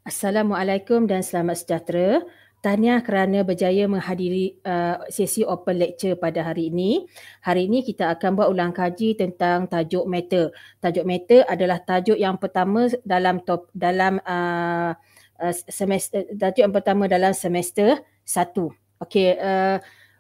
Assalamualaikum dan selamat sejahtera. Tahniah kerana berjaya menghadiri sesi open lecture pada hari ini. Hari ini kita akan buat ulang kaji tentang tajuk matter. Tajuk matter adalah tajuk yang pertama dalam semester 1. Okey,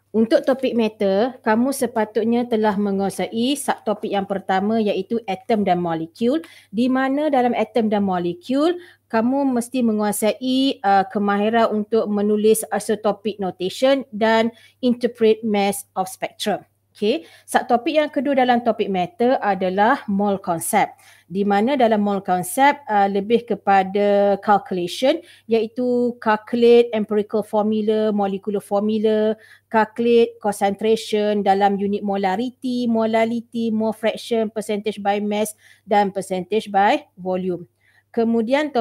untuk topik matter, kamu sepatutnya telah menguasai subtopik yang pertama iaitu atom dan molekul, di mana dalam atom dan molekul kamu mesti menguasai kemahiran untuk menulis isotopic notation dan interpret mass of spectrum. Okay. Subtopik yang kedua dalam topik matter adalah mole concept, di mana dalam mole concept lebih kepada calculation, iaitu calculate empirical formula, molecular formula, calculate concentration dalam unit molarity, molality, mole fraction, percentage by mass dan percentage by volume. Kemudian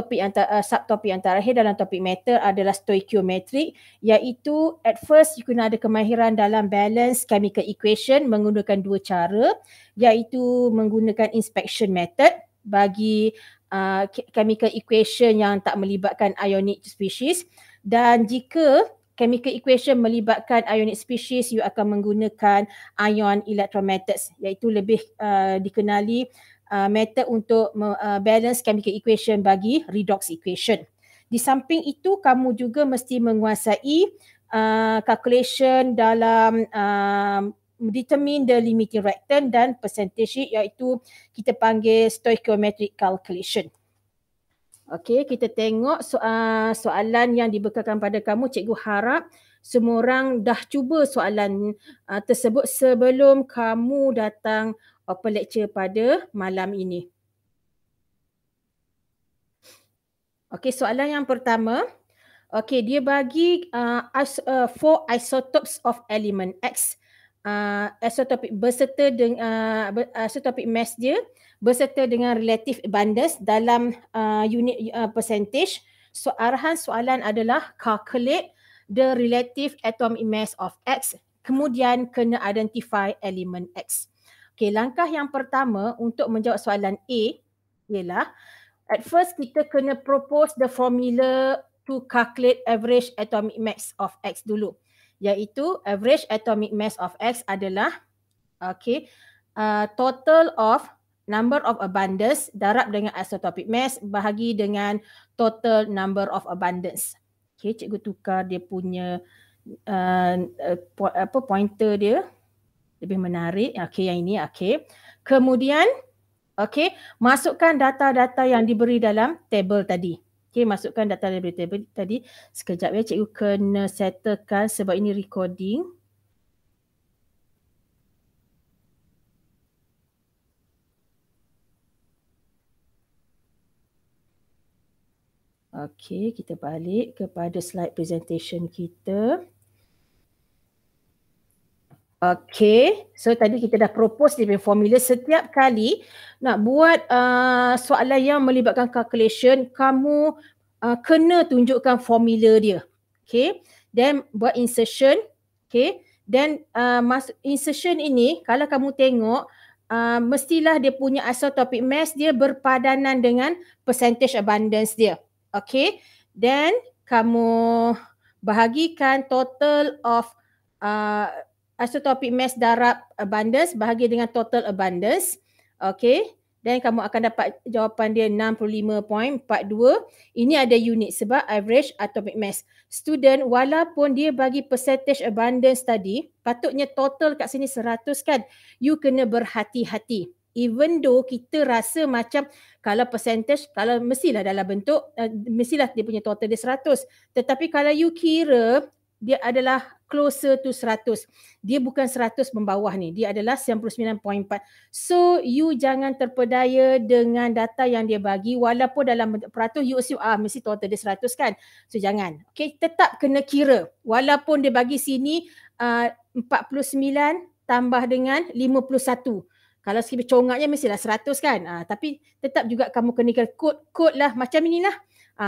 subtopik yang terakhir dalam topik matter adalah stoichiometry, iaitu at first you kena ada kemahiran dalam balance chemical equation menggunakan dua cara, iaitu menggunakan inspection method bagi chemical equation yang tak melibatkan ionic species, dan jika chemical equation melibatkan ionic species, you akan menggunakan ion electron methods, iaitu lebih dikenali method untuk balance chemical equation bagi redox equation. Di samping itu, kamu juga mesti menguasai calculation dalam determine the limiting reactant dan percentage, iaitu kita panggil stoichiometric calculation. Okey, kita tengok soalan yang dibekalkan pada kamu. Cikgu harap semua orang dah cuba soalan tersebut sebelum kamu datang open lecture pada malam ini. Okey, soalan yang pertama. Okey, dia bagi 4 isotopes of element X. Isotopik berserta dengan isotopik mass dia berserta dengan relative abundance dalam unit percentage. So arahan soalan adalah calculate the relative atomic mass of X, kemudian kena identify element X. Okey, langkah yang pertama untuk menjawab soalan A ialah at first kita kena propose the formula to calculate average atomic mass of X dulu, iaitu average atomic mass of X adalah total of number of abundance darab dengan isotopic mass bahagi dengan total number of abundance. Okey, cikgu tukar dia punya pointer dia lebih menarik. Okey, yang ini okey. Kemudian masukkan data-data yang diberi dalam table tadi. Okey, masukkan data dari table tadi. Sekejap ya, cikgu kena settlekan sebab ini recording. Okey, kita balik kepada slide presentation kita. Okey, so tadi kita dah propose dia formula. Setiap kali nak buat soalan yang melibatkan calculation, kamu kena tunjukkan formula dia. Okey, then buat insertion. Okey, then insertion ini kalau kamu tengok mestilah dia punya isotopic mass dia berpadanan dengan percentage abundance dia. Okey, then kamu bahagikan total of isotopic mass darab abundance bahagi dengan total abundance. Okey, dan kamu akan dapat jawapan dia 65.42. Ini ada unit sebab average atomic mass. Student, walaupun dia bagi percentage abundance tadi, patutnya total kat sini 100 kan. You kena berhati-hati. Even though kita rasa macam kalau percentage, kalau mestilah dalam bentuk, mestilah dia punya total dia 100. Tetapi kalau you kira dia adalah closer to 100. Dia bukan 100 membawah ni. Dia adalah 99.4. So, you jangan terpedaya dengan data yang dia bagi. Walaupun dalam bentuk peratus, you assume, mesti total dia 100 kan. So, jangan. Okay, tetap kena kira. Walaupun dia bagi sini 49 tambah dengan 51. Kalau sikit congaknya mestilah 100 kan. Tapi tetap juga kamu kena kira kod lah macam inilah.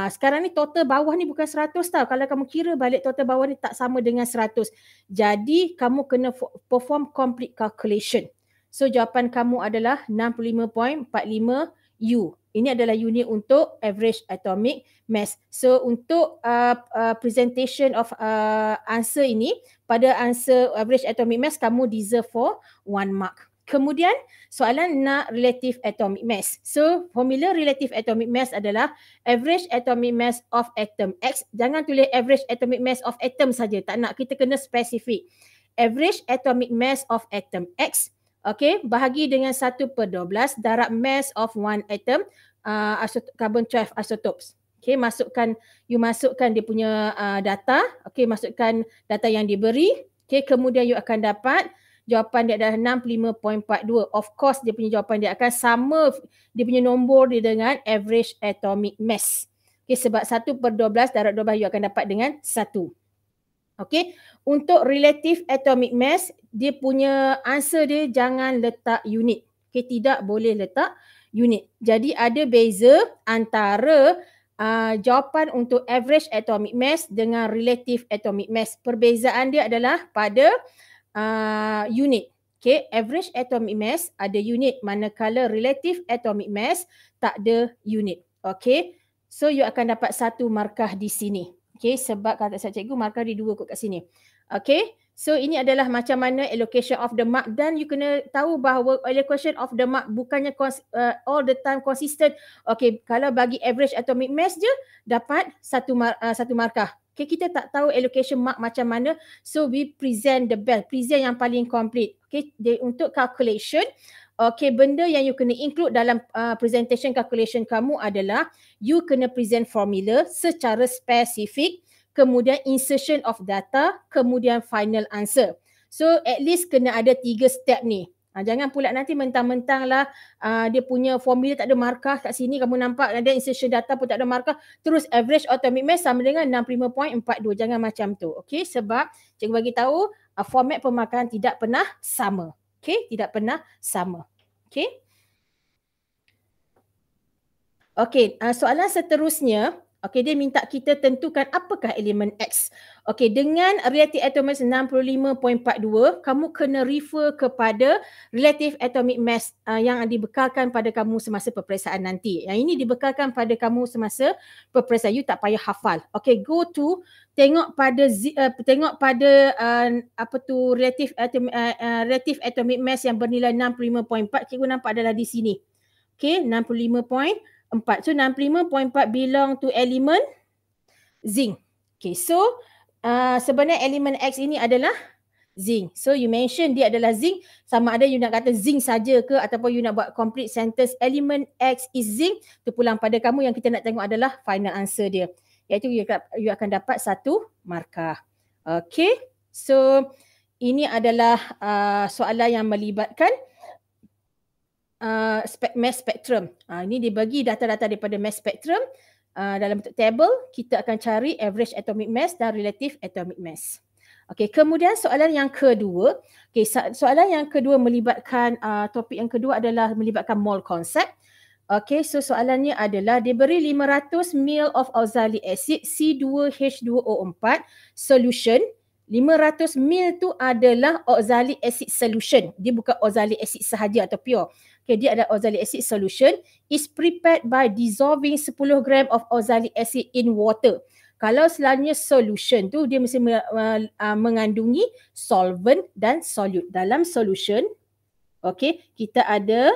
Sekarang ni total bawah ni bukan 100 tau. Kalau kamu kira balik total bawah ni tak sama dengan 100. Jadi kamu kena perform complete calculation. So jawapan kamu adalah 65.45 U. Ini adalah unit untuk average atomic mass. So untuk presentation of answer ini, pada answer average atomic mass kamu deserve for 1 mark. Kemudian soalan nak relative atomic mass. So formula relative atomic mass adalah average atomic mass of atom X. Jangan tulis average atomic mass of atom saja. Tak nak, kita kena spesifik. Average atomic mass of atom X, okay, bahagi dengan 1/12 darab mass of one atom, carbon-12 isotopes. Okay, you masukkan dia punya data, okay, masukkan data yang diberi, okay, kemudian you akan dapat jawapan dia adalah 65.42. Of course dia punya jawapan dia akan sama, dia punya nombor dia dengan average atomic mass. Okay, sebab 1/12 darab 12 you akan dapat dengan 1. Okay, untuk relative atomic mass, dia punya answer dia jangan letak unit. Okay, tidak boleh letak unit. Jadi ada beza antara jawapan untuk average atomic mass dengan relative atomic mass. Perbezaan dia adalah pada unit. Okay, average atomic mass ada unit, manakala relative atomic mass tak ada unit. Okay, so you akan dapat 1 markah di sini. Okay, sebab kata saya cikgu markah di 2 kot kat sini. Okay, so ini adalah macam mana allocation of the mark, dan you kena tahu bahawa allocation of the mark bukannya all the time consistent. Okay, kalau bagi average atomic mass je dapat 1 markah. Okay, kita tak tahu allocation mark macam mana, so we present the best, present yang paling complete. Okay, untuk calculation, okay, benda yang you kena include dalam presentation calculation kamu adalah you kena present formula secara spesifik, kemudian insertion of data, kemudian final answer. So at least kena ada 3 step ni. Jangan pula nanti mentang-mentang lah dia punya formula tak ada markah kat sini, kamu nampak ada insertion data pun tak ada markah, terus average atomic mass sama dengan 65.42. Jangan macam tu. Okay, sebab cikgu bagi tahu format pemarkahan tidak pernah sama. Okay, tidak pernah sama. Okay. Okay, soalan seterusnya, okay, dia minta kita tentukan apakah elemen X. Okay, dengan relative atomic mass 65.42, kamu kena refer kepada relative atomic mass yang dibekalkan pada kamu semasa peperiksaan nanti. Yang ini dibekalkan pada kamu semasa peperiksaan, you tak payah hafal. Okay, go to tengok pada relative atomic mass yang bernilai 65.4, cikgu nampak adalah di sini. Okay, 65.4. So 65.4 belong to element zinc. Okay, so sebenarnya elemen X ini adalah zinc. So you mention dia adalah zinc, sama ada you nak kata zinc saja ke ataupun you nak buat complete sentence element X is zinc, terpulang pada kamu. Yang kita nak tengok adalah final answer dia, iaitu you akan dapat 1 markah. Okay, so ini adalah soalan yang melibatkan mass spectrum. Ini dibagi data-data daripada mass spectrum dalam bentuk table. Kita akan cari average atomic mass dan relative atomic mass. Okey, kemudian soalan yang kedua. Okey, soalan yang kedua melibatkan topik yang kedua adalah melibatkan mole concept. Okey, so soalannya adalah diberi 500 ml of oxalic acid C2H2O4 solution. 500 ml tu adalah oxalic acid solution. Dia bukan oxalic acid sahaja atau pure. Okay, dia adalah oxalic acid solution is prepared by dissolving 10 gram of oxalic acid in water. Kalau selalunya solution tu dia mesti mengandungi solvent dan solute. Dalam solution, okay, kita ada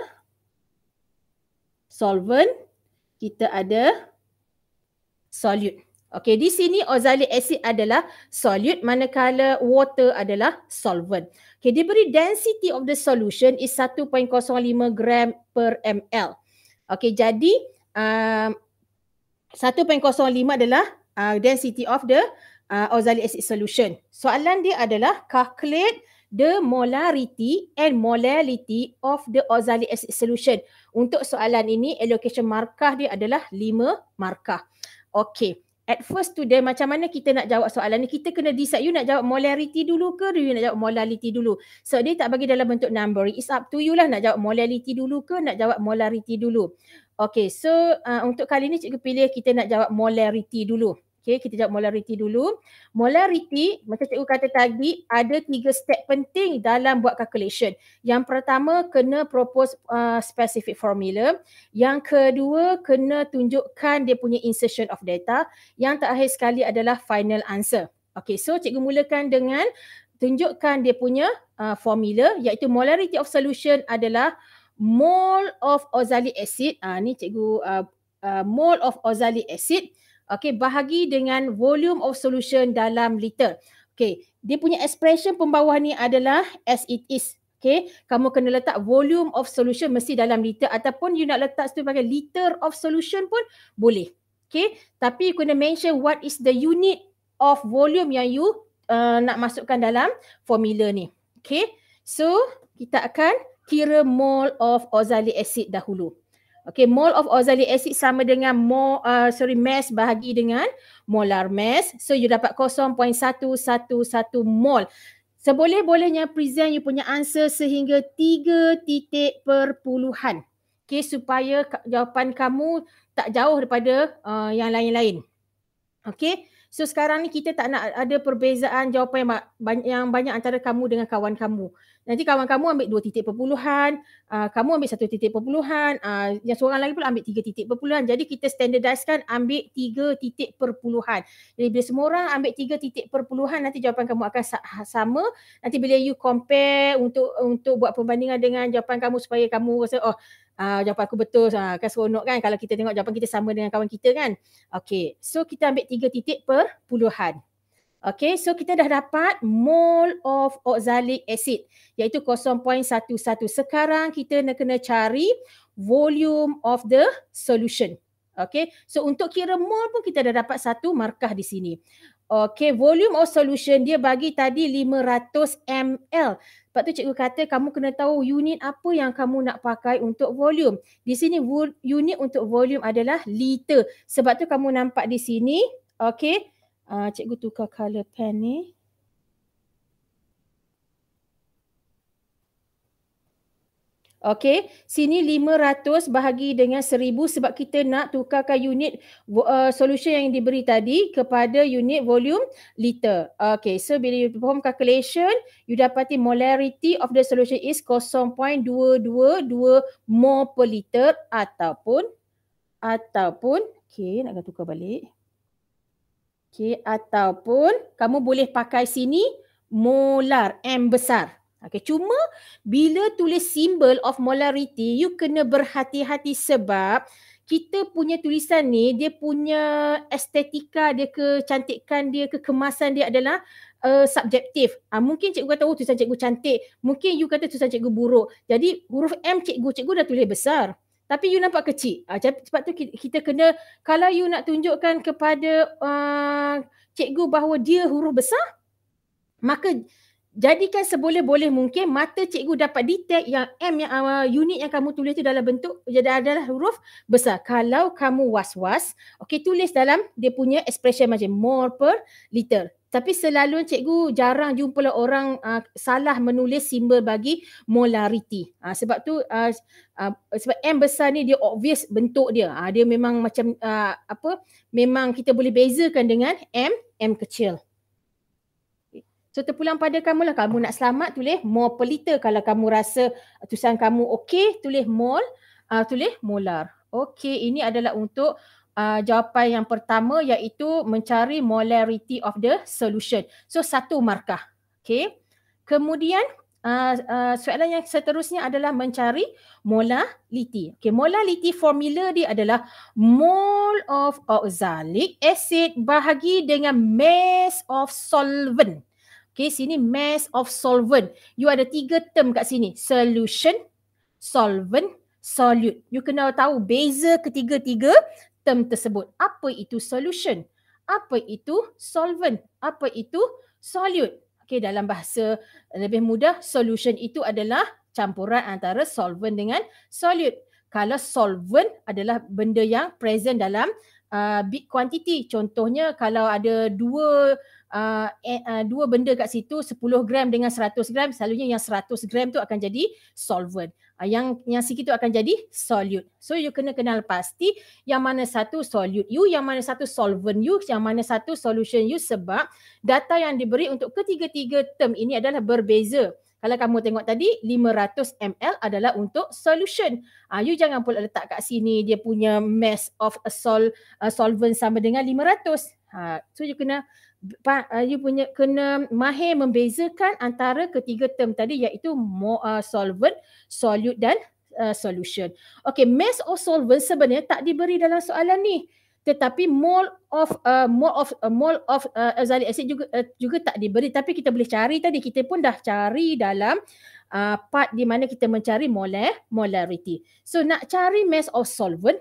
solvent, kita ada solute. Okey, di sini oxalic acid adalah solute, manakala water adalah solvent. Okey, diberi density of the solution is 1.05 gram per ml. Okey, jadi 1.05 adalah density of the oxalic acid solution. Soalan dia adalah calculate the molarity and molality of the oxalic acid solution. Untuk soalan ini, allocation markah dia adalah 5 markah. Okey. At first student, macam mana kita nak jawab soalan ni? Kita kena decide, you nak jawab molarity dulu ke you nak jawab molality dulu? So dia tak bagi dalam bentuk numbering. It's up to you lah nak jawab molality dulu ke nak jawab molarity dulu. Okay, so untuk kali ni cikgu pilih kita nak jawab molarity dulu. Okay, kita jawab molarity dulu. Molarity, macam cikgu kata tadi, ada 3 step penting dalam buat calculation. Yang pertama, kena propose specific formula. Yang kedua, kena tunjukkan dia punya insertion of data. Yang terakhir sekali adalah final answer. Okay, so cikgu mulakan dengan tunjukkan dia punya formula, iaitu molarity of solution adalah mole of oxalic acid. Ni cikgu mole of oxalic acid. Okay, bahagi dengan volume of solution dalam liter. Okay, dia punya expression pembawah ni adalah as it is. Okay, kamu kena letak volume of solution mesti dalam liter, ataupun you nak letak sebagai liter of solution pun boleh. Okay, tapi you kena mention what is the unit of volume yang you nak masukkan dalam formula ni. Okay, so kita akan kira mole of oxalic acid dahulu. Okay, mole of oxalic acid sama dengan mass bahagi dengan molar mass. So you dapat 0.111 mol. Seboleh-bolehnya present you punya answer sehingga 3 titik perpuluhan. Okay, supaya jawapan kamu tak jauh daripada yang lain-lain. Okay, so sekarang ni kita tak nak ada perbezaan jawapan yang banyak antara kamu dengan kawan kamu. Nanti kawan kamu ambil 2 titik perpuluhan, kamu ambil 1 titik perpuluhan, yang seorang lagi pula ambil 3 titik perpuluhan. Jadi kita standardizekan ambil 3 titik perpuluhan. Jadi bila semua orang ambil 3 titik perpuluhan, nanti jawapan kamu akan sama. Nanti bila you compare untuk buat perbandingan dengan jawapan kamu supaya kamu rasa jawapan aku betul, kan seronok kan kalau kita tengok jawapan kita sama dengan kawan kita kan. Okay, so kita ambil 3 titik perpuluhan. Okay, so kita dah dapat mole of oxalic acid iaitu 0.11. Sekarang kita nak kena cari volume of the solution. Okay, so untuk kira mole pun kita dah dapat satu markah di sini. Okay, volume of solution dia bagi tadi 500 ml. Sebab tu cikgu kata kamu kena tahu unit apa yang kamu nak pakai untuk volume. Di sini unit untuk volume adalah liter. Sebab tu kamu nampak di sini, okay, cikgu tukar color pen ni. Okey, sini 500 bahagi dengan 1000 sebab kita nak tukarkan unit solution yang diberi tadi kepada unit volume liter. Okey, so bila you perform calculation, you dapati molarity of the solution is 0.222 mol per liter ataupun okey, nak tukar balik. Okey, ataupun kamu boleh pakai sini molar, M besar. Okay, cuma bila tulis symbol of molarity, you kena berhati-hati sebab kita punya tulisan ni, dia punya estetika dia, kecantikan dia, kekemasan dia adalah subjektif. Mungkin cikgu kata, tulisan cikgu cantik. Mungkin you kata tulisan cikgu buruk. Jadi huruf M cikgu dah tulis besar. Tapi you nampak kecil. Sebab tu kita kena, kalau you nak tunjukkan kepada cikgu bahawa dia huruf besar, maka jadikan seboleh-boleh mungkin mata cikgu dapat detect yang M yang unit yang kamu tulis tu dalam bentuk adalah huruf besar. Kalau kamu was-was, okey, tulis dalam dia punya expression macam mol per liter. Tapi selalu cikgu jarang jumpa orang salah menulis simbol bagi molarity. Sebab tu sebab M besar ni dia obvious bentuk dia. Dia memang macam memang kita boleh bezakan dengan M kecil. So terpulang pada kamu lah, kamu nak selamat tulis mol per liter. Kalau kamu rasa tulisan kamu okey, tulis mol, tulis molar. Okey, ini adalah untuk jawapan yang pertama iaitu mencari molarity of the solution. So satu markah. Okey. Kemudian soalan yang seterusnya adalah mencari molarity. Okey, molarity formula dia adalah mole of oxalic acid bahagi dengan mass of solvent. Okay, sini mass of solvent. You ada 3 term kat sini. Solution, solvent, solute. You kena tahu beza ketiga-tiga term tersebut. Apa itu solution? Apa itu solvent? Apa itu solute? Okay, dalam bahasa lebih mudah, solution itu adalah campuran antara solvent dengan solute. Kalau solvent adalah benda yang present dalam big quantity. Contohnya kalau ada dua benda kat situ, 10 gram dengan 100 gram, selalunya yang 100 gram tu akan jadi solvent. Yang sikit tu akan jadi solute. So you kena kenal pasti yang mana satu solute you, yang mana satu solvent you, yang mana satu solution you, sebab data yang diberi untuk ketiga-tiga term ini adalah berbeza. Kalau kamu tengok tadi 500 ml adalah untuk solution. You jangan pula letak kat sini dia punya mass of a solvent sama dengan 500. So you kena kena mahir membezakan antara ketiga term tadi, iaitu solvent, solute dan solution. Okay, mass of solvent sebenarnya tak diberi dalam soalan ni. Tetapi mole of azelaic acid juga tak diberi, tapi kita boleh cari tadi. Kita pun dah cari dalam part di mana kita mencari molarity. So nak cari mass of solvent,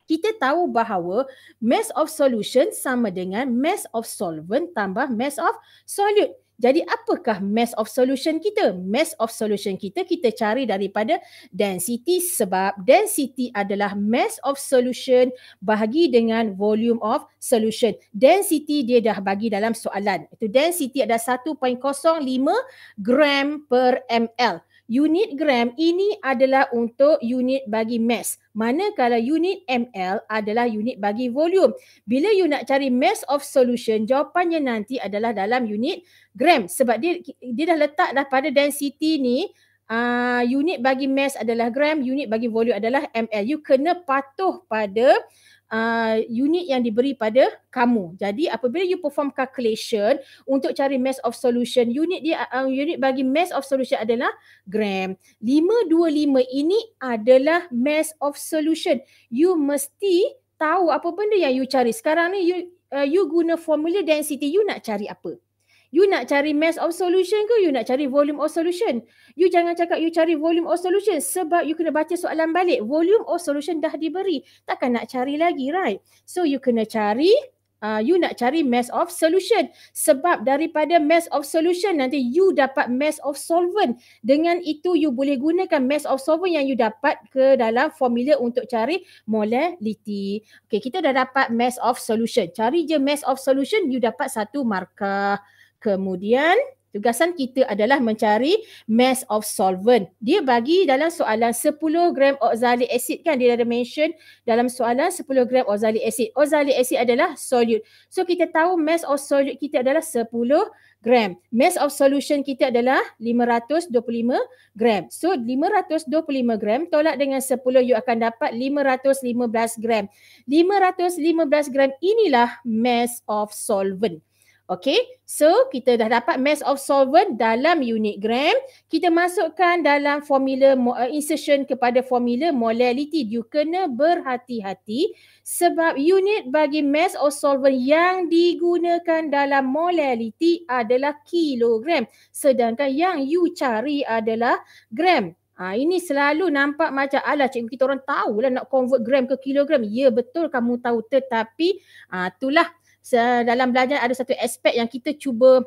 kita tahu bahawa mass of solution sama dengan mass of solvent tambah mass of solute. Jadi apakah mass of solution kita? Mass of solution kita cari daripada density, sebab density adalah mass of solution bahagi dengan volume of solution. Density dia dah bagi dalam soalan. Itu density adalah 1.05 gram per ml. Unit gram ini adalah untuk unit bagi mass. Manakala unit ml adalah unit bagi volume. Bila you nak cari mass of solution, jawapannya nanti adalah dalam unit gram. Sebab dia dah letak dah pada density ni, unit bagi mass adalah gram, unit bagi volume adalah ml. You kena patuh pada unit yang diberi pada kamu. Jadi apabila you perform calculation untuk cari mass of solution, unit bagi mass of solution adalah gram. 525 ini adalah mass of solution. You mesti tahu apa benda yang you cari. Sekarang ni you guna formula density, you nak cari apa? You nak cari mass of solution ke you nak cari volume of solution? You jangan cakap you cari volume of solution, sebab you kena baca soalan balik. Volume of solution dah diberi. Takkan nak cari lagi, right? So you kena cari, you nak cari mass of solution. Sebab daripada mass of solution nanti you dapat mass of solvent. Dengan itu you boleh gunakan mass of solvent yang you dapat ke dalam formula untuk cari molarity. Okay, kita dah dapat mass of solution. Cari je mass of solution, you dapat 1 markah. Kemudian tugasan kita adalah mencari mass of solvent. Dia bagi dalam soalan 10 gram oxalic acid kan, dia ada mention dalam soalan 10 gram oxalic acid. Oxalic acid adalah solute. So kita tahu mass of solute kita adalah 10 gram. Mass of solution kita adalah 525 gram. So 525 gram tolak dengan 10, you akan dapat 515 gram. 515 gram inilah mass of solvent. Okay, so kita dah dapat mass of solvent dalam unit gram. Kita masukkan dalam formula insertion kepada formula molarity. You kena berhati-hati sebab unit bagi mass of solvent yang digunakan dalam molarity adalah kilogram. Sedangkan yang you cari adalah gram. Ini selalu nampak macam alah cikgu kita orang tahulah nak convert gram ke kilogram. Ya betul kamu tahu, tetapi itulah dalam belajar ada satu aspek yang kita cuba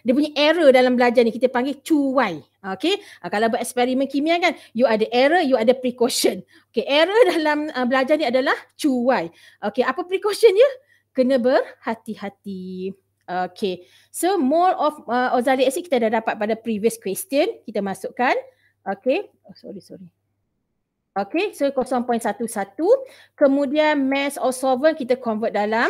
dia punya error dalam belajar ni kita panggil cuai. Okey, kalau buat eksperimen kimia kan you ada error, you ada precaution. Okey, error dalam belajar ni adalah cuai. Okey, apa precaution dia? Kena berhati-hati. Okey, so mole of oxalic acid kita dah dapat pada previous question, kita masukkan. Okey, sorry. Okay, so 0.11. Kemudian mass of solvent kita convert dalam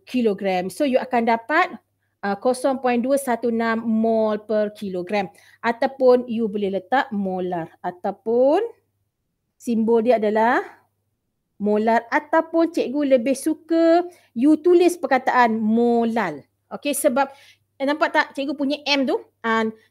kilogram. So you akan dapat 0.216 mol per kilogram. Ataupun you boleh letak molar. Ataupun simbol dia adalah molar. Ataupun cikgu lebih suka you tulis perkataan molal. Okay, sebab nampak tak cikgu punya M tu?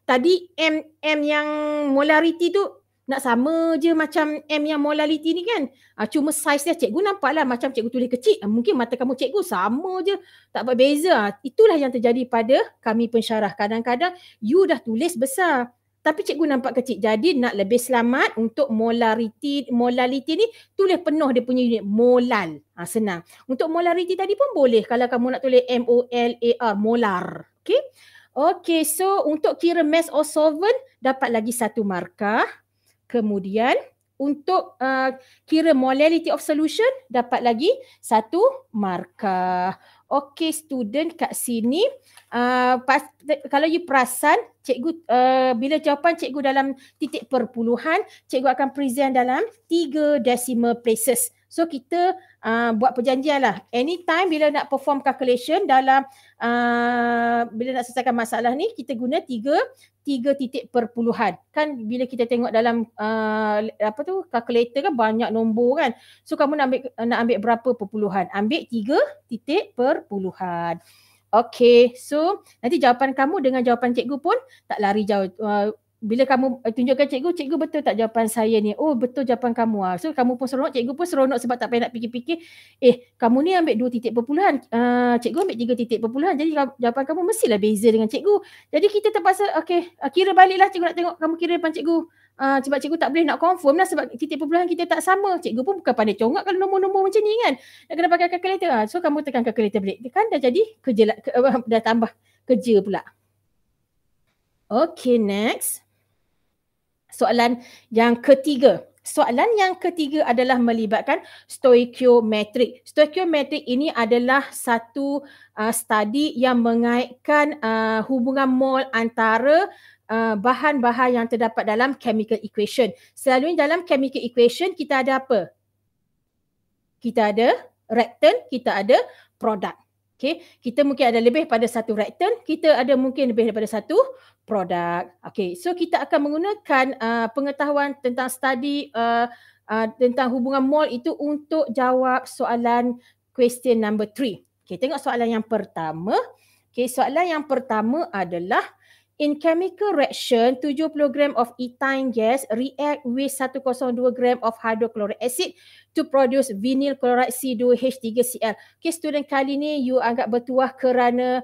Tadi M yang molarity tu nak sama je macam M yang molarity ni kan. Cuma saiz dia cikgu nampaklah macam cikgu tulis kecil. Mungkin mata kamu cikgu sama je. Tak berbeza. Itulah yang terjadi pada kami pensyarah. Kadang-kadang you dah tulis besar. Tapi cikgu nampak kecil. Jadi nak lebih selamat untuk molarity ni tulis penuh dia punya unit. Molal. Senang. Untuk molarity tadi pun boleh. Kalau kamu nak tulis M-O-L-A-R. Molar. Okay. Okay. So untuk kira mass of solvent dapat lagi 1 markah. Kemudian untuk kira molality of solution dapat lagi 1 markah. Okey student kat sini kalau you perasan cikgu bila jawapan cikgu dalam titik perpuluhan, cikgu akan present dalam 3 decimal places. So kita buat perjanjian lah. Anytime bila nak perform calculation dalam bila nak selesaikan masalah ni, kita guna 3 titik perpuluhan. Kan bila kita tengok dalam calculator kan banyak nombor kan. So kamu nak ambil berapa perpuluhan? Ambil 3 titik perpuluhan. Okay, so nanti jawapan kamu dengan jawapan cikgu pun tak lari jauh. Bila kamu tunjukkan cikgu betul tak jawapan saya ni? Oh betul jawapan kamu. So kamu pun seronok, cikgu pun seronok sebab tak payah nak fikir-fikir. Kamu ni ambil 2 titik perpuluhan, cikgu ambil 3 titik perpuluhan. Jadi jawapan kamu mestilah beza dengan cikgu. Jadi kita terpaksa kira baliklah, cikgu nak tengok kamu kira depan cikgu. Sebab cikgu tak boleh nak confirm lah sebab titik perpuluhan kita tak sama. Cikgu pun bukan pandai congak kalau nombor-nombor macam ni kan. Nak kena pakai calculator. So kamu tekan calculator balik. Kan dah jadi kerja dah tambah kerja pula. Okay, next. Soalan yang ketiga. Soalan yang ketiga adalah melibatkan stoikiometrik. Stoikiometrik ini adalah satu studi yang mengaitkan hubungan mol antara bahan-bahan yang terdapat dalam chemical equation. Selalunya dalam chemical equation kita ada apa? Kita ada reactant, kita ada produk. Okay, kita mungkin ada lebih pada satu reactant, kita ada mungkin lebih daripada satu produk. Okay, so kita akan menggunakan pengetahuan tentang studi tentang hubungan mol itu untuk jawab soalan question number 3. Okay, tengok soalan yang pertama. Okay, soalan yang pertama adalah in chemical reaction, 70 gram of ethane gas react with 102 gram of hydrochloric acid to produce vinyl chloride C2H3Cl. Okay, student kali ni you agak bertuah kerana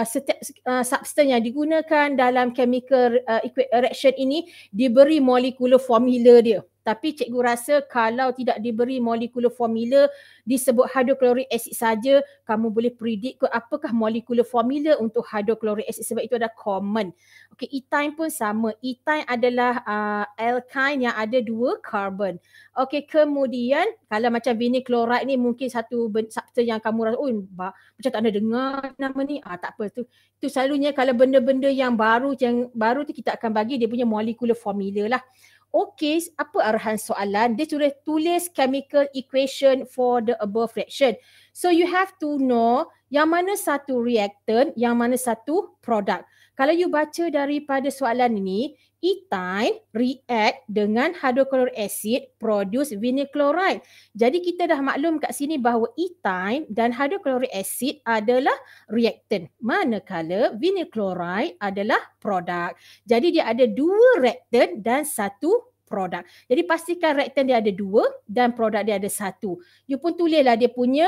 setiap substance yang digunakan dalam chemical reaction ini diberi molekular formula dia. Tapi cikgu rasa kalau tidak diberi molekular formula, disebut hydrochloric acid saja, kamu boleh predict apakah molekular formula untuk hydrochloric acid sebab itu ada common. Okey, ethane pun sama. Ethane adalah alkyne yang ada 2 carbon. Okey, kemudian kalau macam vinyl chloride ni mungkin satu substance yang kamu rasa macam tak ada dengar nama ni. Tak apa tu. Itu selalunya kalau benda-benda yang baru tu kita akan bagi dia punya molekular formula lah. Okay, apa arahan soalan? Dia sudah tulis chemical equation for the above reaction. So you have to know yang mana satu reactant, yang mana satu produk. Kalau you baca daripada soalan ini, ethane react dengan hydrochloric acid produce vinyl chloride. Jadi kita dah maklum kat sini bahawa ethane dan hydrochloric acid adalah reactant. Manakala vinyl chloride adalah produk. Jadi dia ada 2 reactant dan 1 produk. Jadi pastikan reactant dia ada 2 dan produk dia ada 1. You pun tulislah dia punya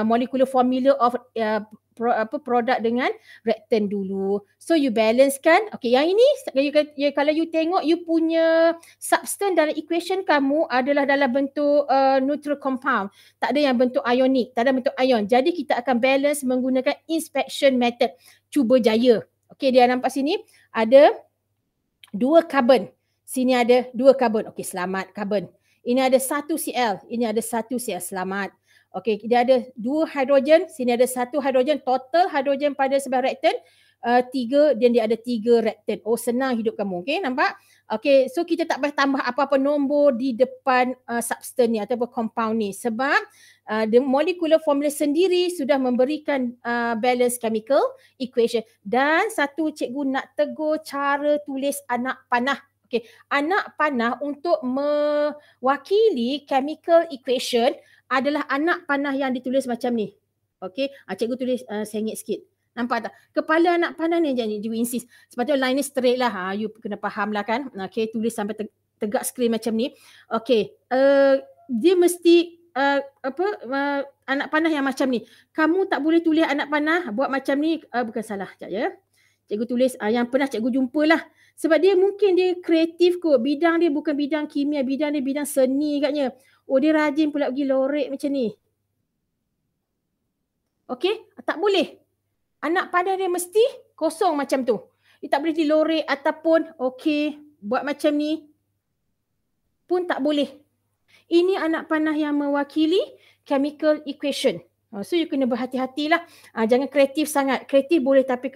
molecular formula of produk dengan reactant dulu. So you balance kan. Okay, yang ini kalau you tengok you punya substance dalam equation kamu adalah dalam bentuk neutral compound. Tak ada yang bentuk ionic, tak ada bentuk ion. Jadi kita akan balance menggunakan inspection method. Cuba jaya. Okay, dia nampak sini ada 2 carbon. Sini ada 2 carbon. Okay, selamat carbon. Ini ada 1 Cl. Ini ada 1 Cl. Selamat. Okey, dia ada 2 hidrogen, sini ada 1 hidrogen, total hidrogen pada sebelah reactant 3 dan dia ada 3 reactant. Oh, senang hidup kamu. Okey, nampak? Okey, so kita tak payah tambah apa-apa nombor di depan substance ni ataupun compound ni sebab the molecular formula sendiri sudah memberikan balance chemical equation. Dan satu cikgu nak tegur cara tulis anak panah. Okey, anak panah untuk mewakili chemical equation adalah anak panah yang ditulis macam ni. Okey, cikgu tulis sengit sikit. Nampak tak? Kepala anak panah ni jangan you insist. Sepatutnya line ni straight lah. You kena faham lah kan. Okey, tulis sampai tegak skrin macam ni. Okey, dia mesti anak panah yang macam ni. Kamu tak boleh tulis anak panah buat macam ni. Bukan salah. Sekejap ya. Cikgu tulis yang pernah cikgu jumpa lah. Sebab dia mungkin dia kreatif kot. Bidang dia bukan bidang kimia. Bidang dia bidang seni katnya. Oh, dia rajin pula pergi lorek macam ni. Okey, tak boleh. Anak panah dia mesti kosong macam tu. Dia tak boleh dilorek ataupun okey, buat macam ni. pun tak boleh. Ini anak panah yang mewakili chemical equation. So you kena berhati-hatilah. Jangan kreatif sangat. Kreatif boleh tapi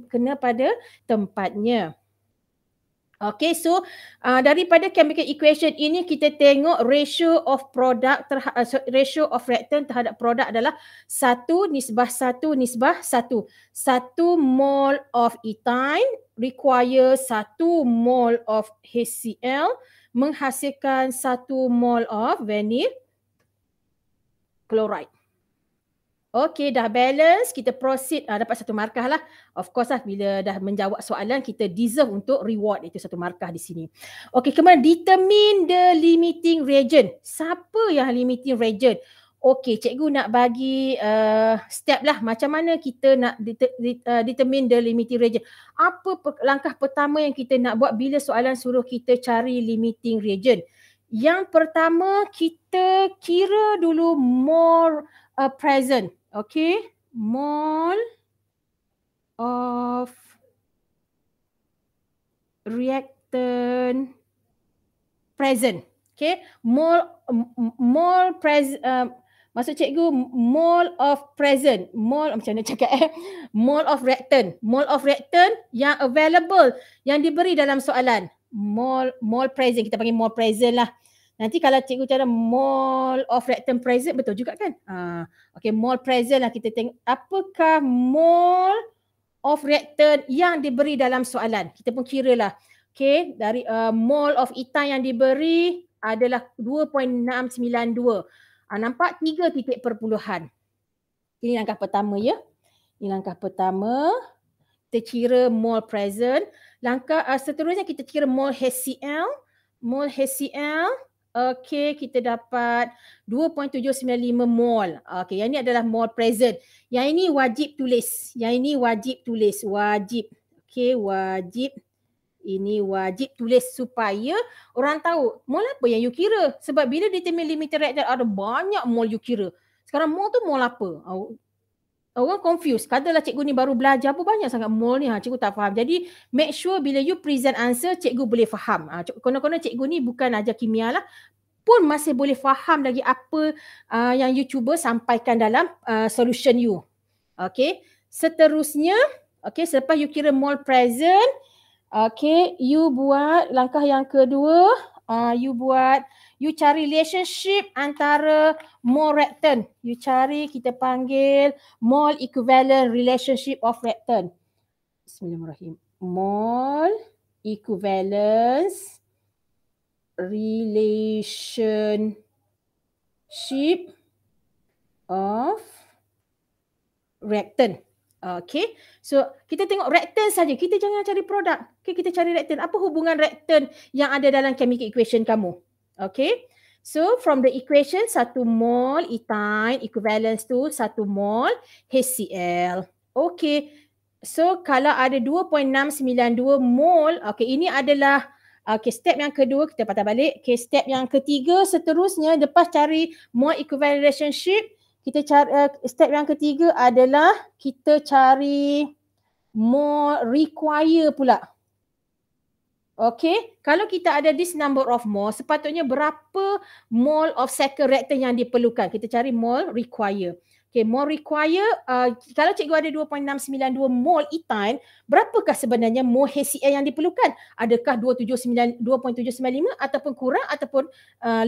kena pada tempatnya. Okay, so daripada chemical equation ini kita tengok ratio of ratio of reactant terhadap produk adalah 1:1:1. 1 mole of ethyne require 1 mole of HCl menghasilkan 1 mole of vinyl chloride. Okey, dah balance, kita proceed, dapat 1 markah lah. Of course lah, bila dah menjawab soalan, kita deserve untuk reward, itu 1 markah di sini. Okey, kemudian determine the limiting reagent. Siapa yang limiting reagent? Okey, cikgu nak bagi step lah, macam mana kita nak determine the limiting reagent. Apa langkah pertama yang kita nak buat bila soalan suruh kita cari limiting reagent? Yang pertama, kita kira dulu mole present. Okay, mole of reactant present. Okay, mole present. Maksud cikgu mole of present. Mole macam mana cakap Mole of reactant. Mole of reactant yang available, yang diberi dalam soalan. Mole present, kita panggil mole present lah. Nanti kalau cikgu cara mole of reactant present, betul juga kan? Okay, mole present lah, kita tengok apakah mole of reactant yang diberi dalam soalan. Kita pun kira lah. Okay, dari mole of ethyne yang diberi adalah 2.692. Nampak 3 titik perpuluhan. Ini langkah pertama ya. Ini langkah pertama. Kita kira mole present. Langkah seterusnya kita kira mole HCl. Mole HCl. Okey, kita dapat 2.795 mol. Okey, yang ini adalah mol present. Yang ini wajib tulis. Yang ini wajib tulis. Wajib. Okey, wajib. Ini wajib tulis supaya orang tahu mol apa yang you kira. Sebab bila determine limiting reactant ada banyak mol you kira. Sekarang mol tu mol apa? Orang confused. Katalah cikgu ni baru belajar, apa banyak sangat mol ni, cikgu tak faham. Jadi make sure bila you present answer, cikgu boleh faham. Konon-konon cikgu ni bukan ajar kimia lah, pun masih boleh faham lagi apa yang you cuba sampaikan dalam solution you. Okay, seterusnya, okay, selepas you kira mol present, okay, you buat langkah yang kedua, you cari relationship antara mole reactant. You cari, kita panggil mole equivalent relationship of reactant. Bismillahirrahmanirrahim. Mole equivalence relationship of reactant. Okay, so kita tengok reactant saja. Kita jangan cari produk. Okay, kita cari reactant. Apa hubungan reactant yang ada dalam chemical equation kamu? Okay, so from the equation 1 mol ethyne equivalence to 1 mol HCl. Okay, so kalau ada 2.692 mol, okay, ini adalah step yang kedua, kita patah balik. Okay, step yang ketiga seterusnya, lepas cari mol equivalent relationship, kita cari step yang ketiga adalah kita cari mole require pula. Okay, kalau kita ada this number of mole, sepatutnya berapa mole of second reactant yang diperlukan. Kita cari mole require. Okay, mole require, kalau cikgu ada 2.692 mole ethyne, berapakah sebenarnya mole HCl yang diperlukan? Adakah 2.795 ataupun kurang ataupun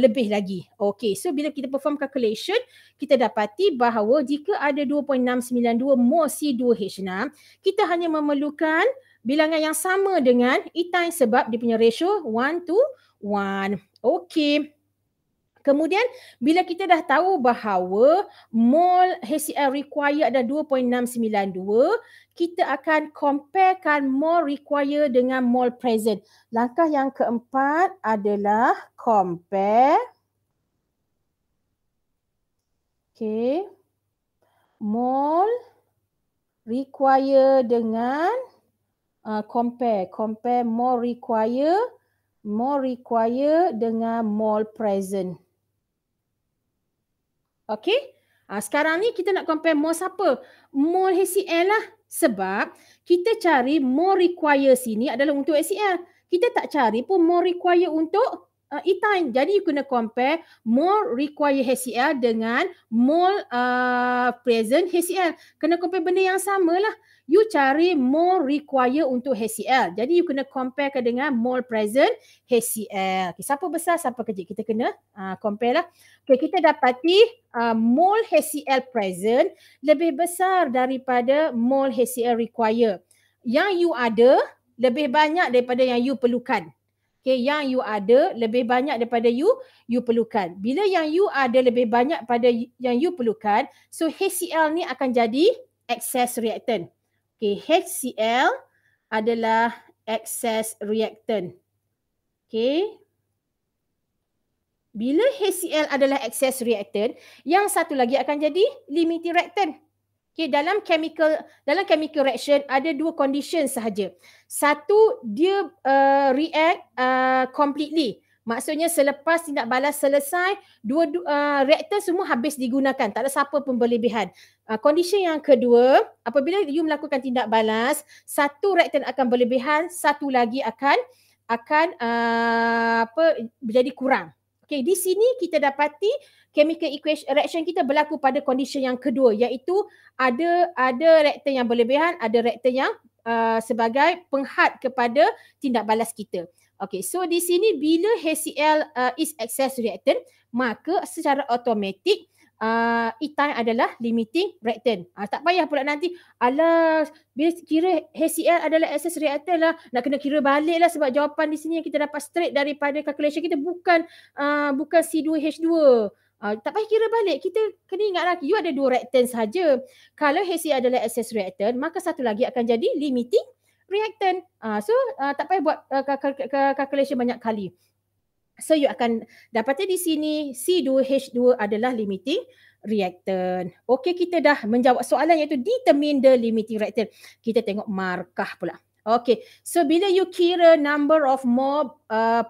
lebih lagi? Okay, so bila kita perform calculation, kita dapati bahawa jika ada 2.692 mole C2H6, kita hanya memerlukan bilangan yang sama dengan ethyne sebab dia punya ratio 1:1. Okay. Kemudian bila kita dah tahu bahawa mole HCl require ada 2.692, kita akan comparekan mole require dengan mole present. Langkah yang keempat adalah compare. Okay. Mole require dengan compare mole require dengan mole present. Okay, sekarang ni kita nak compare mole siapa? Mole HCl lah. Sebab kita cari mole require sini adalah untuk HCl. Kita tak cari pun mole require untuk ethyne. Jadi you kena compare mole require HCl dengan mole present HCl. Kena compare benda yang sama lah. You cari mole require untuk HCl. Jadi you kena compare dengan mole present HCl. Okay, siapa besar, siapa kecil. Kita kena compare lah. Okay, kita dapati mole HCl present lebih besar daripada mole HCl require. Yang you ada lebih banyak daripada yang you perlukan. Okay, yang you ada lebih banyak daripada you perlukan. Bila yang you ada lebih banyak pada yang you perlukan, so HCl ni akan jadi excess reactant. Okay, HCl adalah excess reactant. Okay. Bila HCl adalah excess reactant, yang satu lagi akan jadi limiting reactant. Okay, dalam chemical reaction ada dua condition sahaja. Satu, dia react completely. Maksudnya selepas tindak balas selesai, reaktor semua habis digunakan. Tak ada siapa pun berlebihan. Condition yang kedua, apabila you melakukan tindak balas, satu reaktor akan berlebihan, satu lagi akan menjadi kurang. Okay, di sini kita dapati chemical reaction kita berlaku pada condition yang kedua, iaitu ada reaktor yang berlebihan, ada reaktor yang sebagai penghad kepada tindak balas kita. Okay, so di sini bila HCl is excess reactant, maka secara automatik ethyne adalah limiting reactant. Tak payah pula nanti, bila kira HCl adalah excess reactant lah, nak kena kira balik lah, sebab jawapan di sini yang kita dapat straight daripada calculation kita bukan C2H2. Tak payah kira balik. Kita kena ingatlah, you ada dua reactant sahaja. Kalau HCl adalah excess reactant, maka satu lagi akan jadi limiting reactant. So tak payah buat calculation banyak kali. So you akan dapati di sini C2H2 adalah limiting reactant. Okey, kita dah menjawab soalan iaitu determine the limiting reactant. Kita tengok markah pula. Okey, so bila you kira number of mole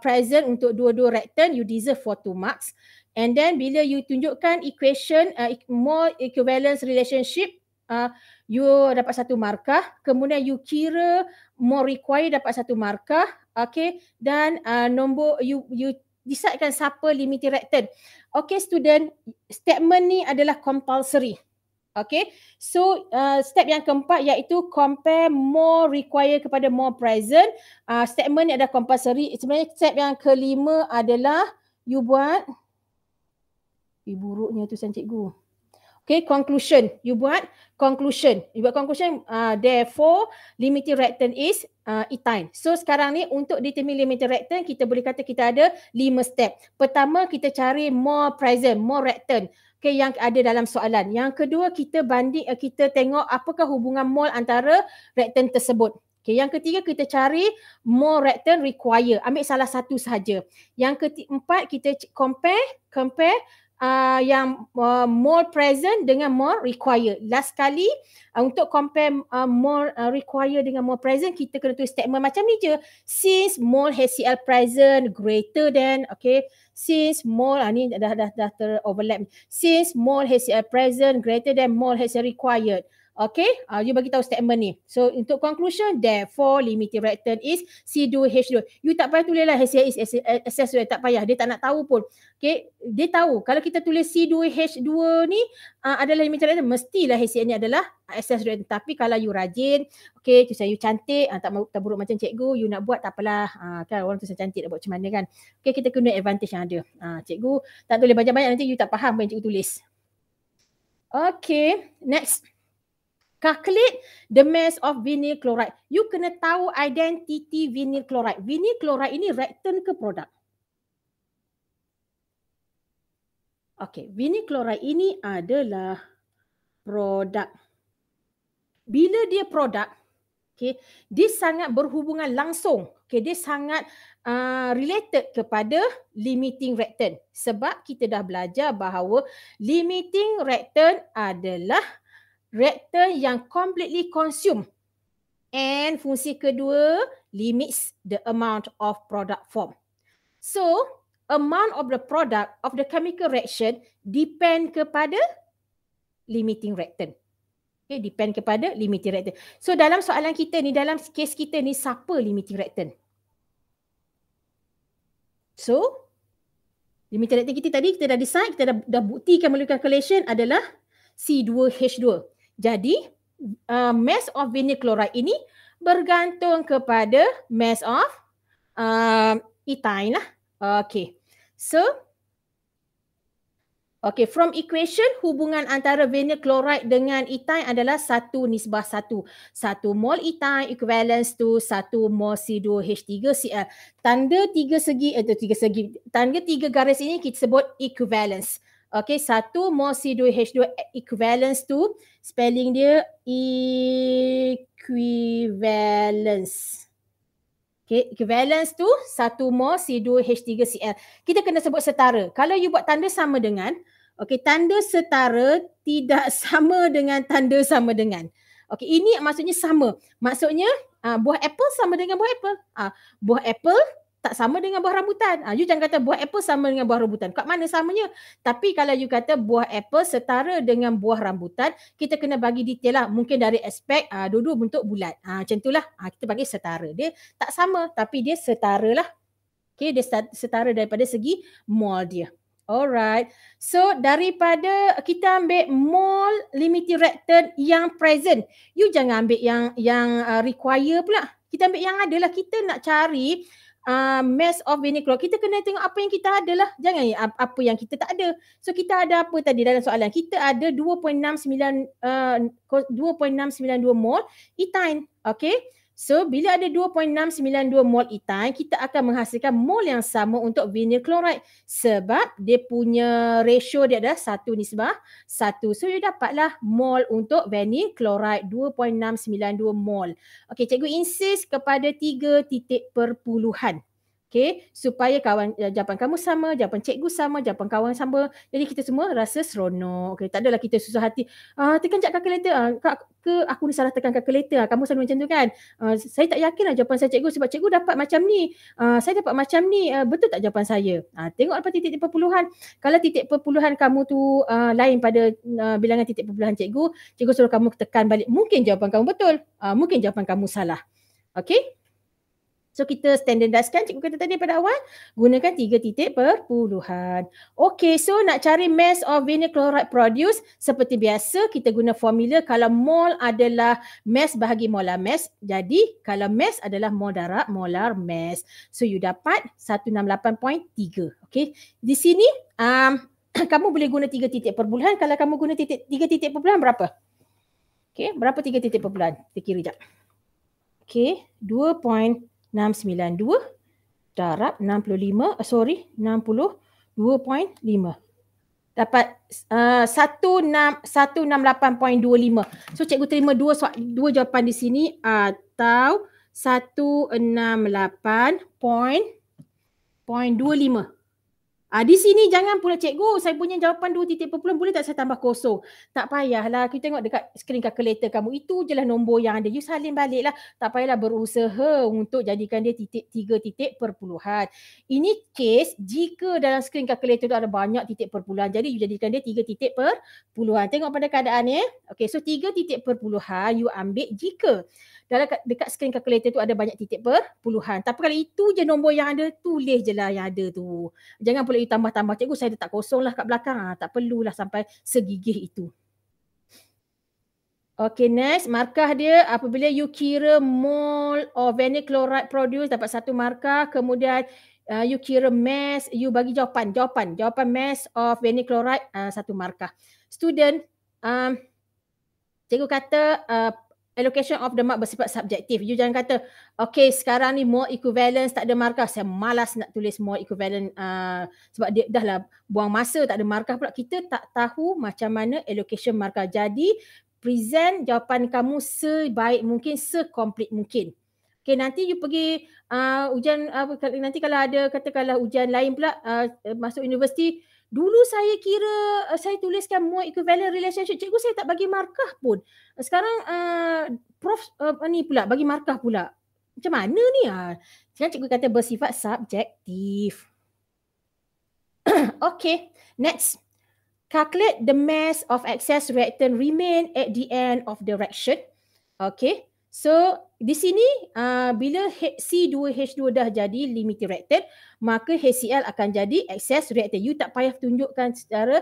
present untuk dua-dua reactant, you deserve for 2 marks. And then bila you tunjukkan equation mole equivalence relationship, you dapat 1 markah. Kemudian you kira mole require, dapat 1 markah. Okay, dan nombor you decidekan siapa limiting reactant. Okay student, statement ni adalah compulsory. Okay, so step yang keempat iaitu compare mole require kepada mole present. Statement ni adalah compulsory. Sebenarnya step yang kelima adalah you buat, buruknya tu cikgu. Okay, conclusion. You buat conclusion. Therefore, limiting reactant is ethyne. So sekarang ni untuk determine limiting reactant, kita boleh kata kita ada 5 step. Pertama, kita cari mole present, mole reactant. Okay, yang ada dalam soalan. Yang kedua, kita tengok apakah hubungan mole antara reactant tersebut. Okay, yang ketiga, kita cari mole reactant require. Ambil salah satu sahaja. Yang keempat, kita compare yang mole present dengan mole require. Last kali untuk compare mole require dengan mole present, kita kena tulis statement macam ni je. Since mole HCl present greater than, okay, since mole ni dah ter-overlap. Since mole HCl present greater than mole HCl required. Okay, you bagi tahu statement ni. So untuk conclusion, therefore limiting reactant is C2H2. You tak payah tulis lah HCl is excess reactant, tak payah. Dia tak nak tahu pun. Okay, dia tahu kalau kita tulis C2H2 ni adalah limiting reactant, mestilah HCl ni adalah excess reactant. Tapi kalau you rajin, okay, tu you cantik, tak buruk macam cikgu, you nak buat tak apalah. Kan orang tu cantik nak buat macam mana kan. Okay, kita guna advantage yang ada. Cikgu tak tulis banyak-banyak, nanti you tak faham apa yang cikgu tulis. Okay, next. Calculate the mass of vinyl chloride. You kena tahu identity vinyl chloride. Vinyl chloride ini reactant ke produk? Okay, vinyl chloride ini adalah produk. Bila dia produk, okay, dia sangat berhubungan langsung. Okay, dia sangat related kepada limiting reactant. Sebab kita dah belajar bahawa limiting reactant adalah reactant yang completely consume, and fungsi kedua limits the amount of product form. So amount of the product of the chemical reaction depend kepada limiting reactant. Okay, depend kepada limiting reactant. So dalam soalan kita ni, dalam case kita ni, siapa limiting reactant? So Limited reactivity tadi kita dah decide, kita dah buktikan melalui calculation adalah C2H2. Jadi mass of vinyl chloride ini bergantung kepada mass of ethine lah. Okay. So okay, from equation hubungan antara vinyl chloride dengan ethine adalah 1:1. 1 mol ethine equivalents to 1 mol C2H3Cl. Tanda tanda 3 garis ini kita sebut equivalence. Okay, 1 mol C2H2 equivalents to, spelling dia equivalence. Okay, equivalence to 1 mol C2H3Cl. Kita kena sebut setara. Kalau you buat tanda sama dengan, okay, tanda setara tidak sama dengan tanda sama dengan. Okay, ini maksudnya sama. Maksudnya buah apple sama dengan buah apple. Buah apple tak sama dengan buah rambutan. You jangan kata buah apple sama dengan buah rambutan. Kat mana samanya? Tapi kalau you kata buah apple setara dengan buah rambutan, kita kena bagi detail lah. Mungkin dari aspek dua-dua bentuk bulat. Macam itulah. Kita bagi setara. Dia tak sama tapi dia setara lah. Okay, dia setara daripada segi mol dia. Alright. So daripada kita ambil mol limiting reactant yang present. You jangan ambil yang require pula. Kita ambil yang ada lah. Kita nak cari mass of vinyl chloride. Kita kena tengok apa yang kita ada lah. Jangan apa yang kita tak ada. So kita ada apa tadi dalam soalan? Kita ada 2.692 mol ethine. Okay. So bila ada 2.692 mol ethine, kita akan menghasilkan mol yang sama untuk vinyl chloride. Sebab dia punya ratio dia adalah 1:1. So you dapatlah mol untuk vinyl chloride 2.692 mol. Okay, cikgu insist kepada 3 titik perpuluhan. Okay, supaya jawapan kamu sama, jawapan cikgu sama, jawapan kawan sama. Jadi kita semua rasa seronok. Okay, tak adalah kita susah hati. Tekan jap kalkulator. Aku ni salah tekan kalkulator. Kamu selalu macam tu kan. Saya tak yakin lah jawapan saya cikgu sebab cikgu dapat macam ni. Saya dapat macam ni. Betul tak jawapan saya? Tengok apa titik perpuluhan. Kalau titik perpuluhan kamu tu lain pada bilangan titik perpuluhan cikgu suruh kamu tekan balik. Mungkin jawapan kamu betul. Mungkin jawapan kamu salah. Okay? So kita standardizkan, cikgu kata tadi pada awal, gunakan 3 titik perpuluhan. Okay, so nak cari mass of vinyl chloride produce, seperti biasa kita guna formula kalau mol adalah mass bahagi molar mass. Jadi kalau mass adalah mol darab molar mass. So you dapat 168.3. Okay, di sini kamu boleh guna 3 titik perpuluhan. Kalau kamu guna 3 titik perpuluhan berapa? Okay, berapa 3 titik perpuluhan? Kita kira sekejap. Okay, 2.692 darab 62.5. Dapat 168.25. So cikgu terima dua jawapan di sini atau 168.25. Di sini jangan pula cikgu, saya punya jawapan 2 titik perpuluhan, boleh tak saya tambah kosong? Tak payahlah, kita tengok dekat screen calculator kamu, itu je lah nombor yang ada. You salin balik lah, tak payahlah berusaha untuk jadikan dia 3 titik perpuluhan. Ini case jika dalam screen calculator tu ada banyak titik perpuluhan, jadi you jadikan dia 3 titik perpuluhan. Tengok pada keadaannya. Okay, so 3 titik perpuluhan you ambil jika dalam dekat screen calculator tu ada banyak titik perpuluhan. Tapi kalau itu je nombor yang ada, tulis je lah yang ada tu. Jangan pula you tambah-tambah. Cikgu saya letak kosong lah kat belakang. Tak perlulah sampai segigih itu. Okay, next. Markah dia apabila you kira mol of vinyl chloride produce dapat 1 markah. Kemudian you kira mass, you bagi jawapan mass of vinyl chloride 1 markah. Student, cikgu kata allocation of the mark bersifat subjektif. You jangan kata, okay sekarang ni mole equivalence tak ada markah. Saya malas nak tulis mole equivalent sebab dia dah lah buang masa, tak ada markah pula. Kita tak tahu macam mana allocation markah. Jadi present jawapan kamu sebaik mungkin, sekomplit mungkin. Okay, nanti you pergi ujian, nanti kalau ada katakanlah ujian lain pula masuk universiti, dulu saya kira saya tuliskan mole equivalent relationship, cikgu saya tak bagi markah pun. Sekarang prof ni pula bagi markah pula. Macam mana ni? Sekarang cikgu kata bersifat subjektif. Okay, next. Calculate the mass of excess reactant remain at the end of the reaction. Okay. So di sini bila C2H2 dah jadi limiting reactant, maka HCl akan jadi excess reactant. You tak payah tunjukkan secara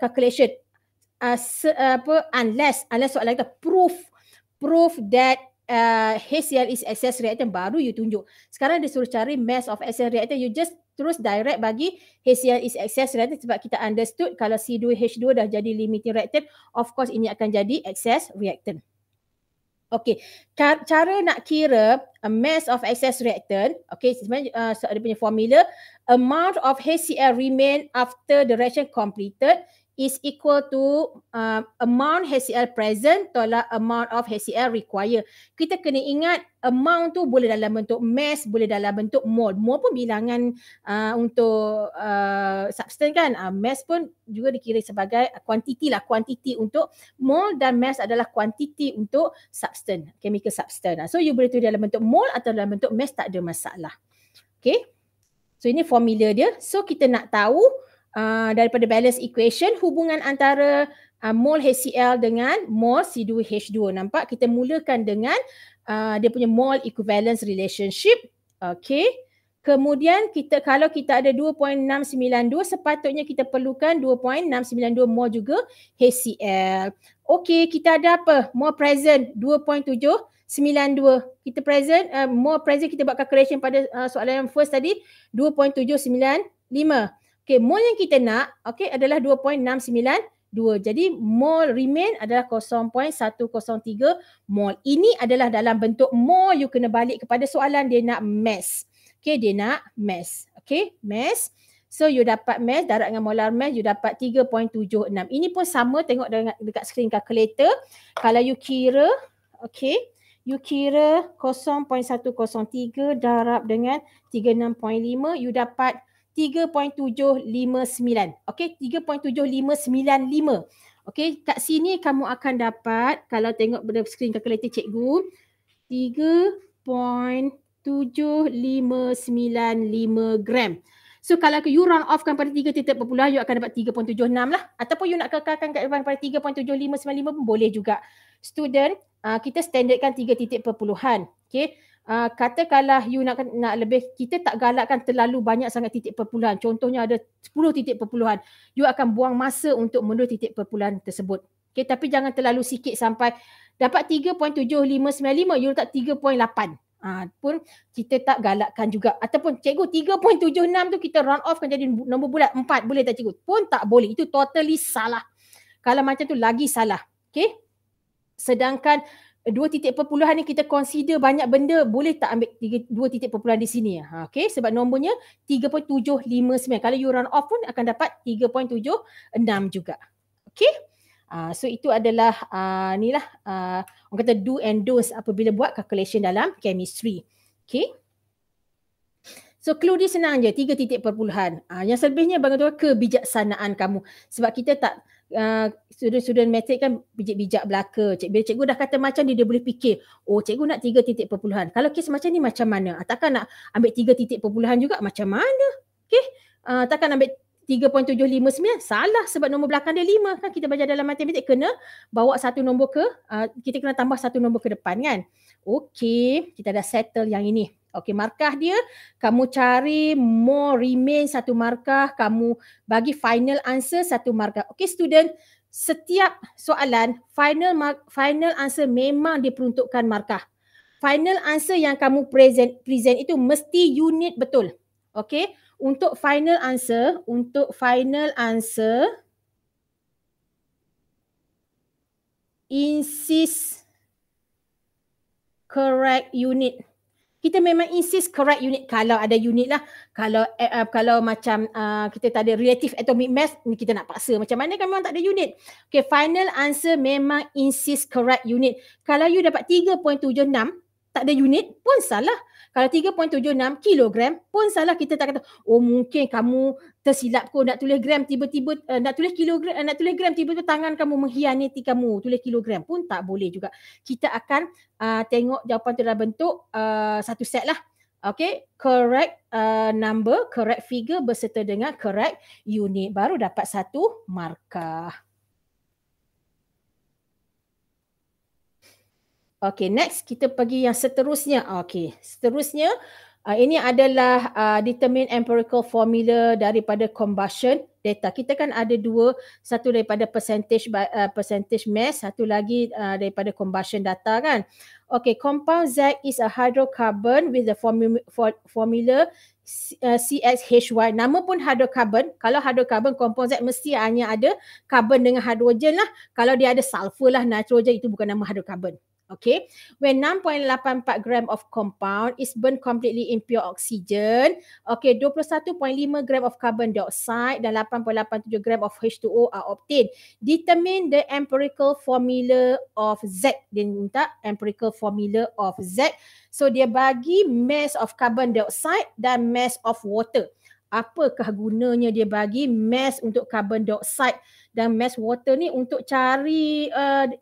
calculation. Unless soalan kita proof that HCl is excess reactant, baru you tunjuk. Sekarang dia suruh cari mass of excess reactant, you just terus direct bagi HCl is excess reactant sebab kita understood kalau C2H2 dah jadi limiting reactant, of course ini akan jadi excess reactant. Okey, cara nak kira mass of excess reactant, okey, sebenarnya dia punya formula, amount of HCl remain after the reaction completed is equal to amount HCl present tolak amount of HCl required. Kita kena ingat amount tu boleh dalam bentuk mass, boleh dalam bentuk mole. Mole pun bilangan untuk substance kan. Mass pun juga dikira sebagai kuantiti lah, kuantiti untuk mole, dan mass adalah kuantiti untuk substance, chemical substance. So you boleh tulis dalam bentuk mole atau dalam bentuk mass, tak ada masalah. Okay. So ini formula dia. So kita nak tahu daripada balance equation hubungan antara mole HCl dengan mole C2H2. Nampak? Kita mulakan dengan dia punya mole equivalence relationship. Okay. Kemudian kalau kita ada 2.692, sepatutnya kita perlukan 2.692 mole juga HCl. Okay, kita ada apa? Mole present 2.792. Kita present, mole present kita buat calculation pada soalan yang first tadi 2.795. Okay, mole yang kita nak adalah 2.692. Jadi mole remain adalah 0.103 mole. Ini adalah dalam bentuk mole, you kena balik kepada soalan, dia nak mass. Okay, dia nak mass. Okay, mass. So you dapat mass, darat dengan molar mass, you dapat 3.76. Ini pun sama, tengok dekat screen calculator. Kalau you kira, you kira 0.103 darab dengan 36.5, you dapat 3.759. Okey, 3.7595. Okey, kat sini kamu akan dapat, kalau tengok pada skrin kalkulator cikgu, 3.7595 gram. So kalau you round offkan pada 3 titik perpuluhan, you akan dapat 3.76 lah. Ataupun you nak kekalkan kat depan pada 3.7595 pun boleh juga. Student, kita standardkan 3 titik perpuluhan. Okey. Katakanlah you nak lebih, kita tak galakkan terlalu banyak sangat titik perpuluhan. Contohnya ada 10 titik perpuluhan. You akan buang masa untuk menulis titik perpuluhan tersebut. Okay, tapi jangan terlalu sikit sampai dapat 3.7595, you letak 3.8. Pun kita tak galakkan juga. Ataupun cikgu 3.76 tu kita round off kan jadi nombor bulat 4. Boleh tak cikgu? Pun tak boleh. Itu totally salah. Kalau macam tu lagi salah. Okay. Sedangkan 2 titik perpuluhan ni kita consider banyak benda, boleh tak ambil 2 titik perpuluhan di sini? Okay, sebab nombornya 3.759. Kalau you round off pun akan dapat 3.76 juga. Okay. So itu adalah inilah orang kata do and don'ts apabila buat calculation dalam chemistry. Okay. So clue dia senang je, 3 titik perpuluhan. Yang selebihnya bagaimana kebijaksanaan kamu. Sebab kita tak, student matrik kan bijak-bijak belaka. Bila cikgu dah kata macam ni, dia boleh fikir, oh cikgu nak 3 titik perpuluhan. Kalau kes macam ni macam mana? Takkan nak ambil 3 titik perpuluhan juga? Macam mana? Okay. Takkan ambil 3.759? Salah, sebab nombor belakang dia 5 kan. Kita belajar dalam matematik kena bawa satu nombor ke, kita kena tambah satu nombor ke depan kan. Okay, kita dah settle yang ini. Okay, markah dia, kamu cari more remain satu markah, kamu bagi final answer satu markah. Okay student, setiap soalan final answer memang diperuntukkan markah. Final answer yang kamu present itu mesti unit betul. Okay, untuk final answer insist correct unit. Kita memang insist correct unit kalau ada unit lah. Kalau macam kita tak ada relative atomic mass, ni kita nak paksa. Macam mana kan memang tak ada unit. Okay, final answer memang insist correct unit. Kalau you dapat 3.76, tak ada unit pun salah. Kalau 3.76 kilogram pun salah. Kita tak kata, oh mungkin kamu tersilap kot nak tulis gram, tiba-tiba nak tulis kilogram, nak tulis gram, tiba-tiba tangan kamu mengkhianati kamu, tulis kilogram pun tak boleh juga. Kita akan tengok jawapan tu dalam bentuk satu set lah. Okay, correct number, correct figure berserta dengan correct unit, baru dapat satu markah. Okay, next kita pergi yang seterusnya. Okay, seterusnya ini adalah determine empirical formula daripada combustion data. Kita kan ada dua, satu daripada percentage mass, satu lagi daripada combustion data kan. Okay, compound Z is a hydrocarbon with the formula CXHY. Nama pun hydrocarbon. Kalau hydrocarbon, compound Z mesti hanya ada carbon dengan hidrogen lah. Kalau dia ada sulfur lah, nitrogen, itu bukan nama hydrocarbon. Okay, when 6.84 gram of compound is burned completely in pure oxygen, okay, 21.5 gram of carbon dioxide dan 8.87 gram of H2O are obtained. Determine the empirical formula of Z. Dia minta empirical formula of Z. So dia bagi mass of carbon dioxide dan mass of water. Apakah gunanya dia bagi mass untuk carbon dioxide dan mass water ni untuk cari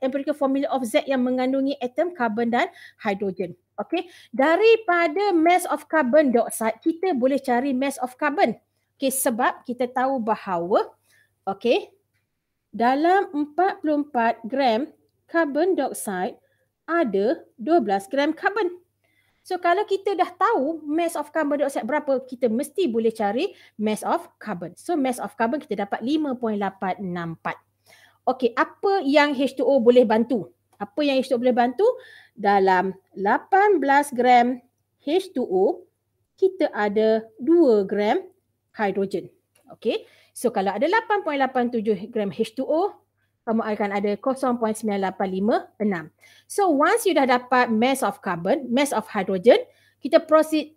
empirical formula of Z yang mengandungi atom carbon dan hidrogen. Okey, daripada mass of carbon dioxide kita boleh cari mass of carbon. Okey, sebab kita tahu bahawa okey, dalam 44 gram carbon dioxide ada 12 gram carbon. So kalau kita dah tahu mass of carbon dioxide berapa, kita mesti boleh cari mass of carbon. So mass of carbon kita dapat 5.864. Okey, apa yang H2O boleh bantu? Apa yang H2O boleh bantu? Dalam 18 gram H2O, kita ada 2 gram hidrogen. Okey, so kalau ada 8.87 gram H2O, kamu akan ada 0.9856. So once you dah dapat mass of carbon, mass of hydrogen, kita proceed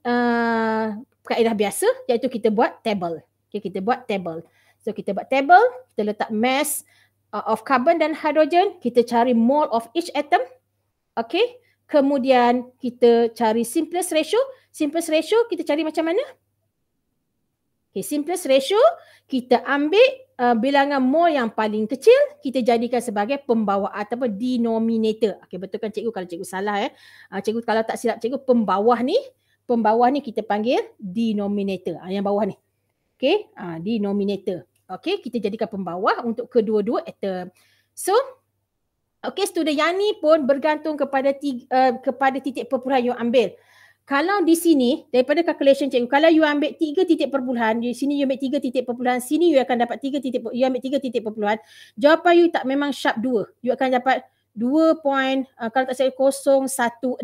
kaedah biasa, iaitu kita buat table. Okay, kita buat table. So kita buat table, kita letak mass of carbon dan hydrogen, kita cari mole of each atom. Okay, kemudian kita cari simplest ratio. Simplest ratio kita cari macam mana? Okay, simplest ratio kita ambil bilangan mole yang paling kecil, kita jadikan sebagai pembawah ataupun denominator. Okay, betul kan cikgu? Kalau cikgu salah cikgu kalau tak silap cikgu, pembawah ni kita panggil denominator. Yang bawah ni. Okay, denominator. Okay, kita jadikan pembawah untuk kedua-dua atom. So, okay, student, yang ni pun bergantung kepada titik perpuluhan yang ambil. Kalau di sini, daripada calculation cikgu, kalau you ambil 3 titik perpuluhan, di sini you ambil 3 titik perpuluhan, sini you akan dapat 3 titik, you ambil 3 titik perpuluhan, jawapan you tak memang sharp 2. You akan dapat 2 point, kalau tak salah 016.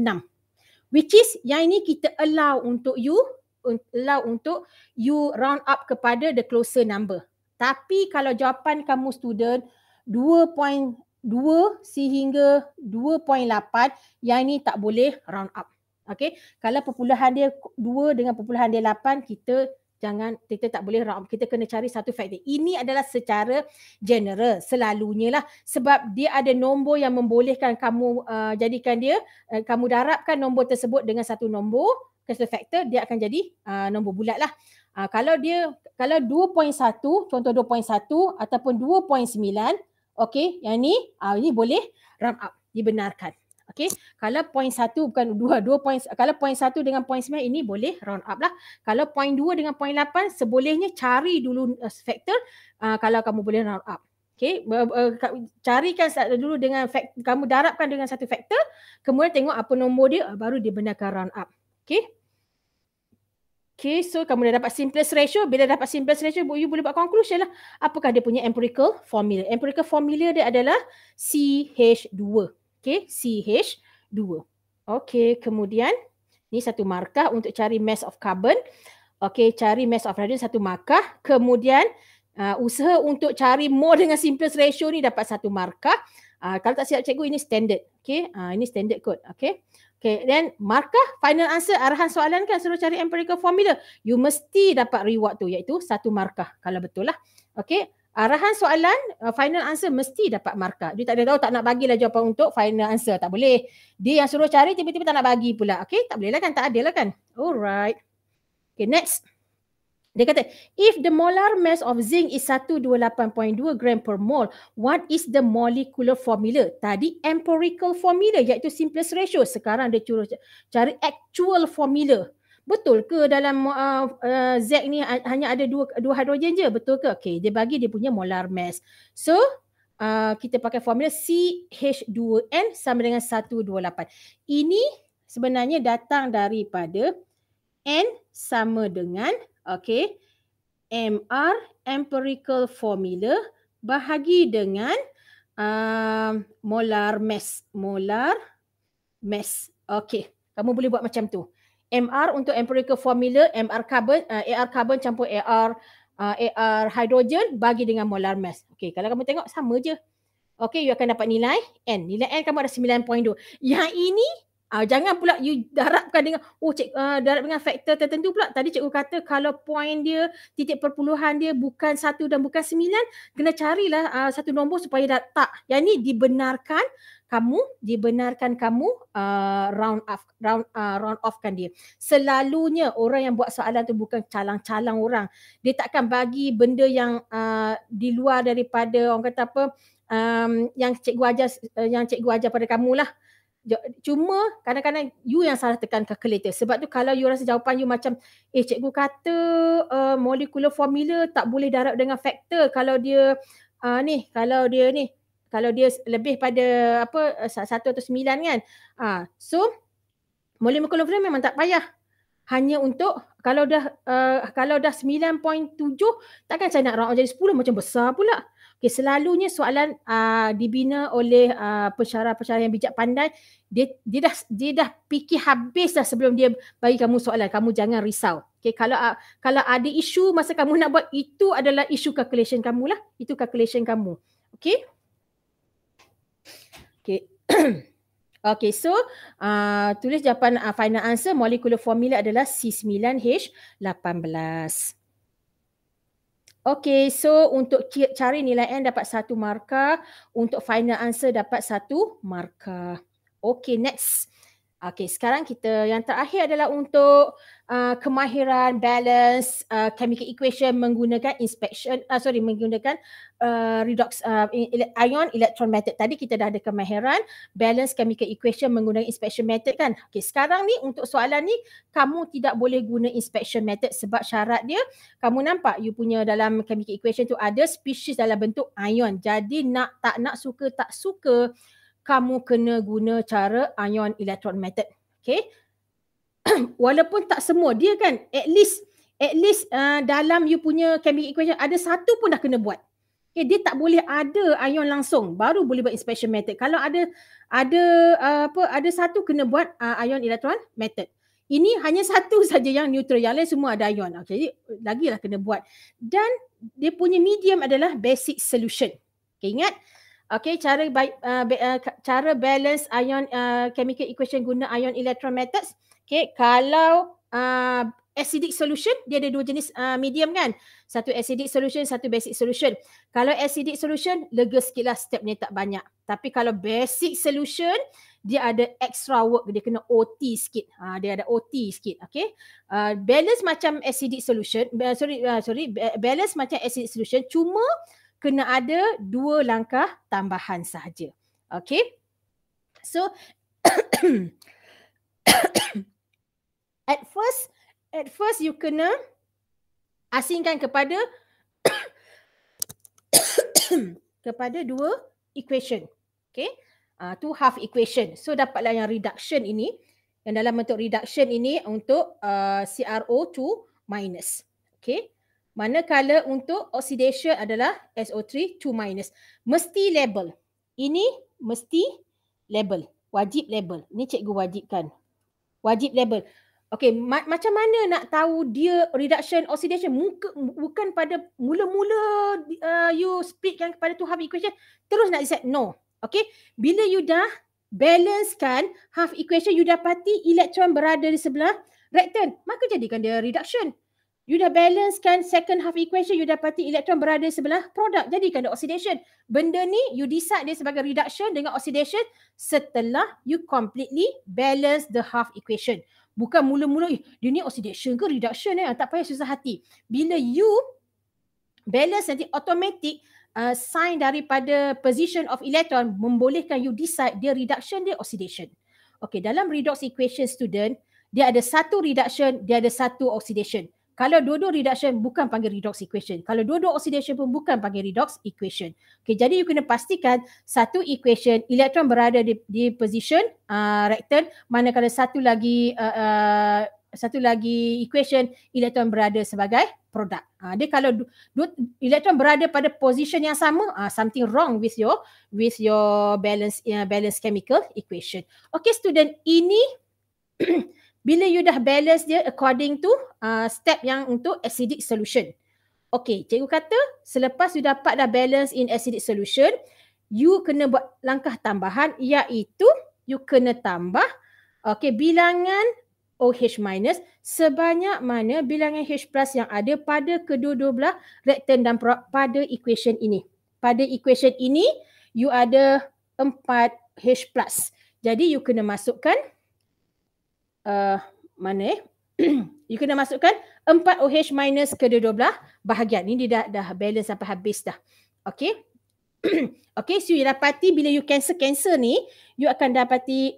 Which is, yang ini kita allow untuk you round up kepada the closer number. Tapi kalau jawapan kamu student 2.2 sehingga 2.8, yang ini tak boleh round up. Okey, kalau perpuluhan dia 2 dengan perpuluhan dia 8, kita tak boleh round up. Kita kena cari satu faktor. Ini adalah secara general, selalunya lah, sebab dia ada nombor yang membolehkan kamu jadikan dia, kamu darabkan nombor tersebut dengan satu nombor, satu faktor, dia akan jadi nombor bulat lah. Kalau 2.1, contoh 2.1 ataupun 2.9, okey, yang ni boleh round up, dibenarkan. Okey, kalau point 1 bukan 2 kalau point 1 dengan point 9 ini boleh round up lah. Kalau point 2 dengan point 8 sebolehnya cari dulu faktor kalau kamu boleh round up. Okey, carikan dulu dengan kamu darabkan dengan satu faktor, kemudian tengok apa nombor dia, baru dibenarkan round up. Okey. Okay, so kamu dah dapat simplest ratio. Bila dapat simplest ratio, you boleh buat conclusion lah. Apakah dia punya empirical formula? Empirical formula dia adalah CH2. Okay, CH2. Okay, kemudian ni satu markah untuk cari mass of carbon. Okay, cari mass of hydrogen satu markah. Kemudian usaha untuk cari mole dengan simplest ratio ni dapat satu markah. Kalau tak silap cikgu, ini standard. Okay, ini standard code. Okay. Okay, then markah final answer, arahan soalan kan suruh cari empirical formula. You mesti dapat reward tu, iaitu satu markah kalau betul lah. Okay, arahan soalan, final answer mesti dapat markah. Dia tak ada tahu tak nak bagilah jawapan untuk final answer. Tak boleh. Dia yang suruh cari tiba-tiba tak nak bagi pula. Okay, tak boleh lah kan, tak adil lah kan. Alright. Okay, next. Dia kata, if the molar mass of zinc is 128.2 gram per mole, what is the molecular formula? Tadi empirical formula, iaitu simplest ratio. Sekarang dia cari actual formula. Betul ke dalam Z ni hanya ada dua hidrogen je? Betul ke? Okay, dia bagi dia punya molar mass. So, kita pakai formula CH2N sama dengan 128. Ini sebenarnya datang daripada N sama dengan MR empirical formula bahagi dengan molar mass. Okey, kamu boleh buat macam tu. MR untuk empirical formula, AR carbon campur AR hydrogen bagi dengan molar mass. Okey, kalau kamu tengok sama je. Okey, you akan dapat nilai N. Nilai N kamu ada 9.2. Yang ini jangan pula you darabkan dengan darab dengan faktor tertentu pula. Tadi cikgu kata kalau point dia, titik perpuluhan dia bukan 1 dan bukan 9, kena carilah satu nombor supaya tak. Yang ni dibenarkan kamu round off kan dia. Selalunya orang yang buat soalan tu bukan calang-calang orang. Dia takkan bagi benda yang di luar daripada orang kata apa, yang cikgu ajar pada kamu lah. Cuma kadang-kadang you yang salah tekan calculator. Sebab tu kalau you rasa jawapan you macam cikgu kata molecular formula tak boleh darab dengan faktor kalau dia kalau dia lebih pada 1 atau 9 kan. So molecular formula memang tak payah. Hanya untuk kalau dah 9.7 takkan saya nak round jadi 10 macam besar pula. Okay, selalunya soalan dibina oleh pensyarah-pensyarah yang bijak pandai. Dia dah fikir habis dah sebelum dia bagi kamu soalan. Kamu jangan risau. Okay, kalau ada isu masa kamu nak buat, itu adalah isu calculation kamu lah. Itu calculation kamu. Okay. Okay, so tulis jawapan final answer. Molecular formula adalah C9H18. Okay, so untuk cari nilai N dapat 1 markah. Untuk final answer dapat 1 markah. Okay, next. Okay, sekarang yang terakhir adalah untuk kemahiran balance chemical equation menggunakan menggunakan redox ion electron method. Tadi kita dah ada kemahiran balance chemical equation menggunakan inspection method kan. Okay, sekarang ni untuk soalan ni kamu tidak boleh guna inspection method sebab syarat dia, kamu nampak you punya dalam chemical equation tu ada species dalam bentuk ion. Jadi tak nak suka tak suka kamu kena guna cara ion electron method. Okay. Walaupun tak semua dia kan, at least dalam you punya chemical equation ada satu pun dah kena buat. Okay, dia tak boleh ada ion langsung baru boleh buat inspection method. Kalau ada satu kena buat ion electron method. Ini hanya satu saja yang neutral, yang lain semua ada ion. Okay, lagilah kena buat. Dan dia punya medium adalah basic solution. Okay, ingat? Okay, cara balance ion chemical equation guna ion electron methods. Okay, kalau acidic solution dia ada 2 jenis medium kan. Satu acidic solution, satu basic solution. Kalau acidic solution lega sikitlah, step ni tak banyak. Tapi kalau basic solution dia ada extra work, dia kena OT sikit. Dia ada OT sikit. Okay, balance macam acidic solution, balance macam acidic solution, cuma kena ada 2 langkah tambahan sahaja. Okay. So at first you kena asingkan kepada kepada 2 equation. Okay. 2 half equation. So dapatlah yang reduction ini. Yang dalam bentuk reduction ini untuk CrO2 minus. Okay. Manakala untuk oxidation adalah SO3 2 minus. Mesti label. Ini mesti label. Wajib label. Ini cikgu wajibkan. Wajib label. Okey, macam mana nak tahu dia reduction oxidation? Bukan pada mula-mula you splitkan kepada 2 half equation terus nak decide. No. Okey, bila you dah balancekan half equation, you dapati elektron berada di sebelah right turn, maka jadikan dia reduction. You dah balancekan second half equation, you dapati elektron berada di sebelah product, jadikan dia oxidation. Benda ni you decide dia sebagai reduction dengan oxidation setelah you completely balance the half equation. Bukan mula-mula dia ni oxidation ke reduction tak payah susah hati. Bila you balance nanti automatic sign daripada position of electron membolehkan you decide dia reduction, dia oxidation. Okay, dalam redox equation student, dia ada satu reduction, dia ada satu oxidation. Kalau dua-dua reduction bukan panggil redox equation. Kalau dua-dua oxidation pun bukan panggil redox equation. Okay, jadi you kena pastikan satu equation elektron berada di position reactant, manakala satu lagi equation elektron berada sebagai produk. Dia kalau dua elektron berada pada position yang sama, something wrong with your balance chemical equation. Okay student, ini bila you dah balance dia according to step yang untuk acidic solution. Okay, cikgu kata selepas you dapat dah balance in acidic solution, you kena buat langkah tambahan iaitu you kena tambah bilangan OH minus sebanyak mana bilangan H plus yang ada pada kedua-dua belah reaktan dan pada equation ini. Pada equation ini, you ada 4 H plus. Jadi you kena masukkan you kena masukkan 4 OH minus kedua-dua belah bahagian. Ini dia dah balance sampai habis dah. Okay. Okay, so you dapati bila you cancel ni, you akan dapati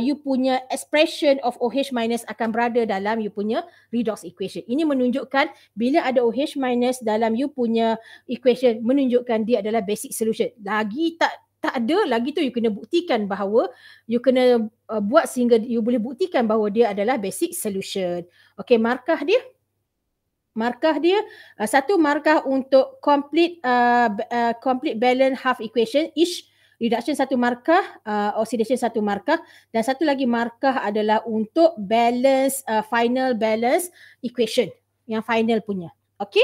you punya expression of OH minus akan berada dalam you punya redox equation. Ini menunjukkan bila ada OH minus dalam you punya equation, menunjukkan dia adalah basic solution. Lagi tak ada, lagi tu you kena buktikan bahawa you kena buat sehingga you boleh buktikan bahawa dia adalah basic solution. Okay, markah dia satu markah untuk complete balance half equation, each reduction satu markah, oxidation satu markah, dan satu lagi markah adalah untuk balance final balance equation yang final punya. Okay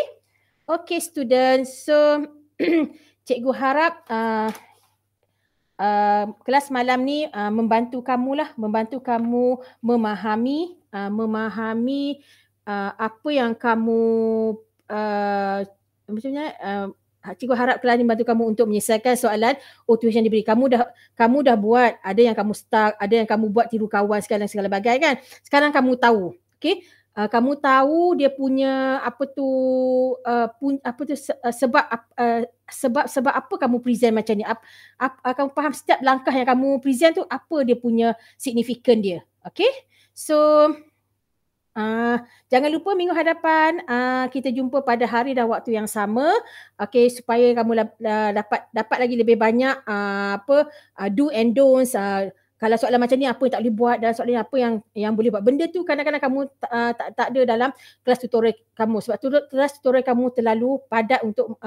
student, so cikgu harap kelas malam ni membantu kamu memahami apa yang kamu cikgu harap kelas ni bantu kamu untuk menyelesaikan soalan tuition diberi. Kamu dah buat, ada yang kamu start, ada yang kamu buat tiru kawan segala bagai kan. Sekarang kamu tahu. Okay, kamu tahu dia punya sebab apa kamu present macam ni. Kamu faham setiap langkah yang kamu present tu apa dia punya signifikan dia. Okay, so jangan lupa minggu hadapan kita jumpa pada hari dan waktu yang sama. Okay, supaya kamu dapat lagi lebih banyak do and don'ts. Kalau soalan macam ni apa yang tak boleh buat dan soalan apa yang boleh buat. Benda tu kadang-kadang kamu tak ada dalam kelas tutorial kamu. Sebab kelas tutorial kamu terlalu padat untuk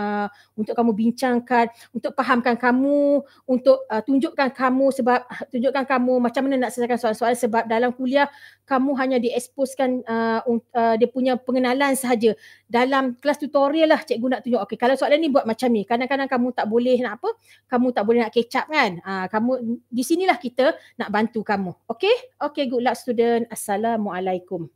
kamu bincangkan, untuk fahamkan kamu, untuk tunjukkan kamu macam mana nak selesaikan soalan-soalan. Sebab dalam kuliah kamu hanya dieksposkan dia punya pengenalan sahaja. Dalam kelas tutorial lah cikgu nak tunjuk, okay, kalau soalan ni buat macam ni. Kadang-kadang kamu tak boleh nak catch up kan. Kamu di sinilah kita nak bantu kamu. Okay, good luck student. Assalamualaikum.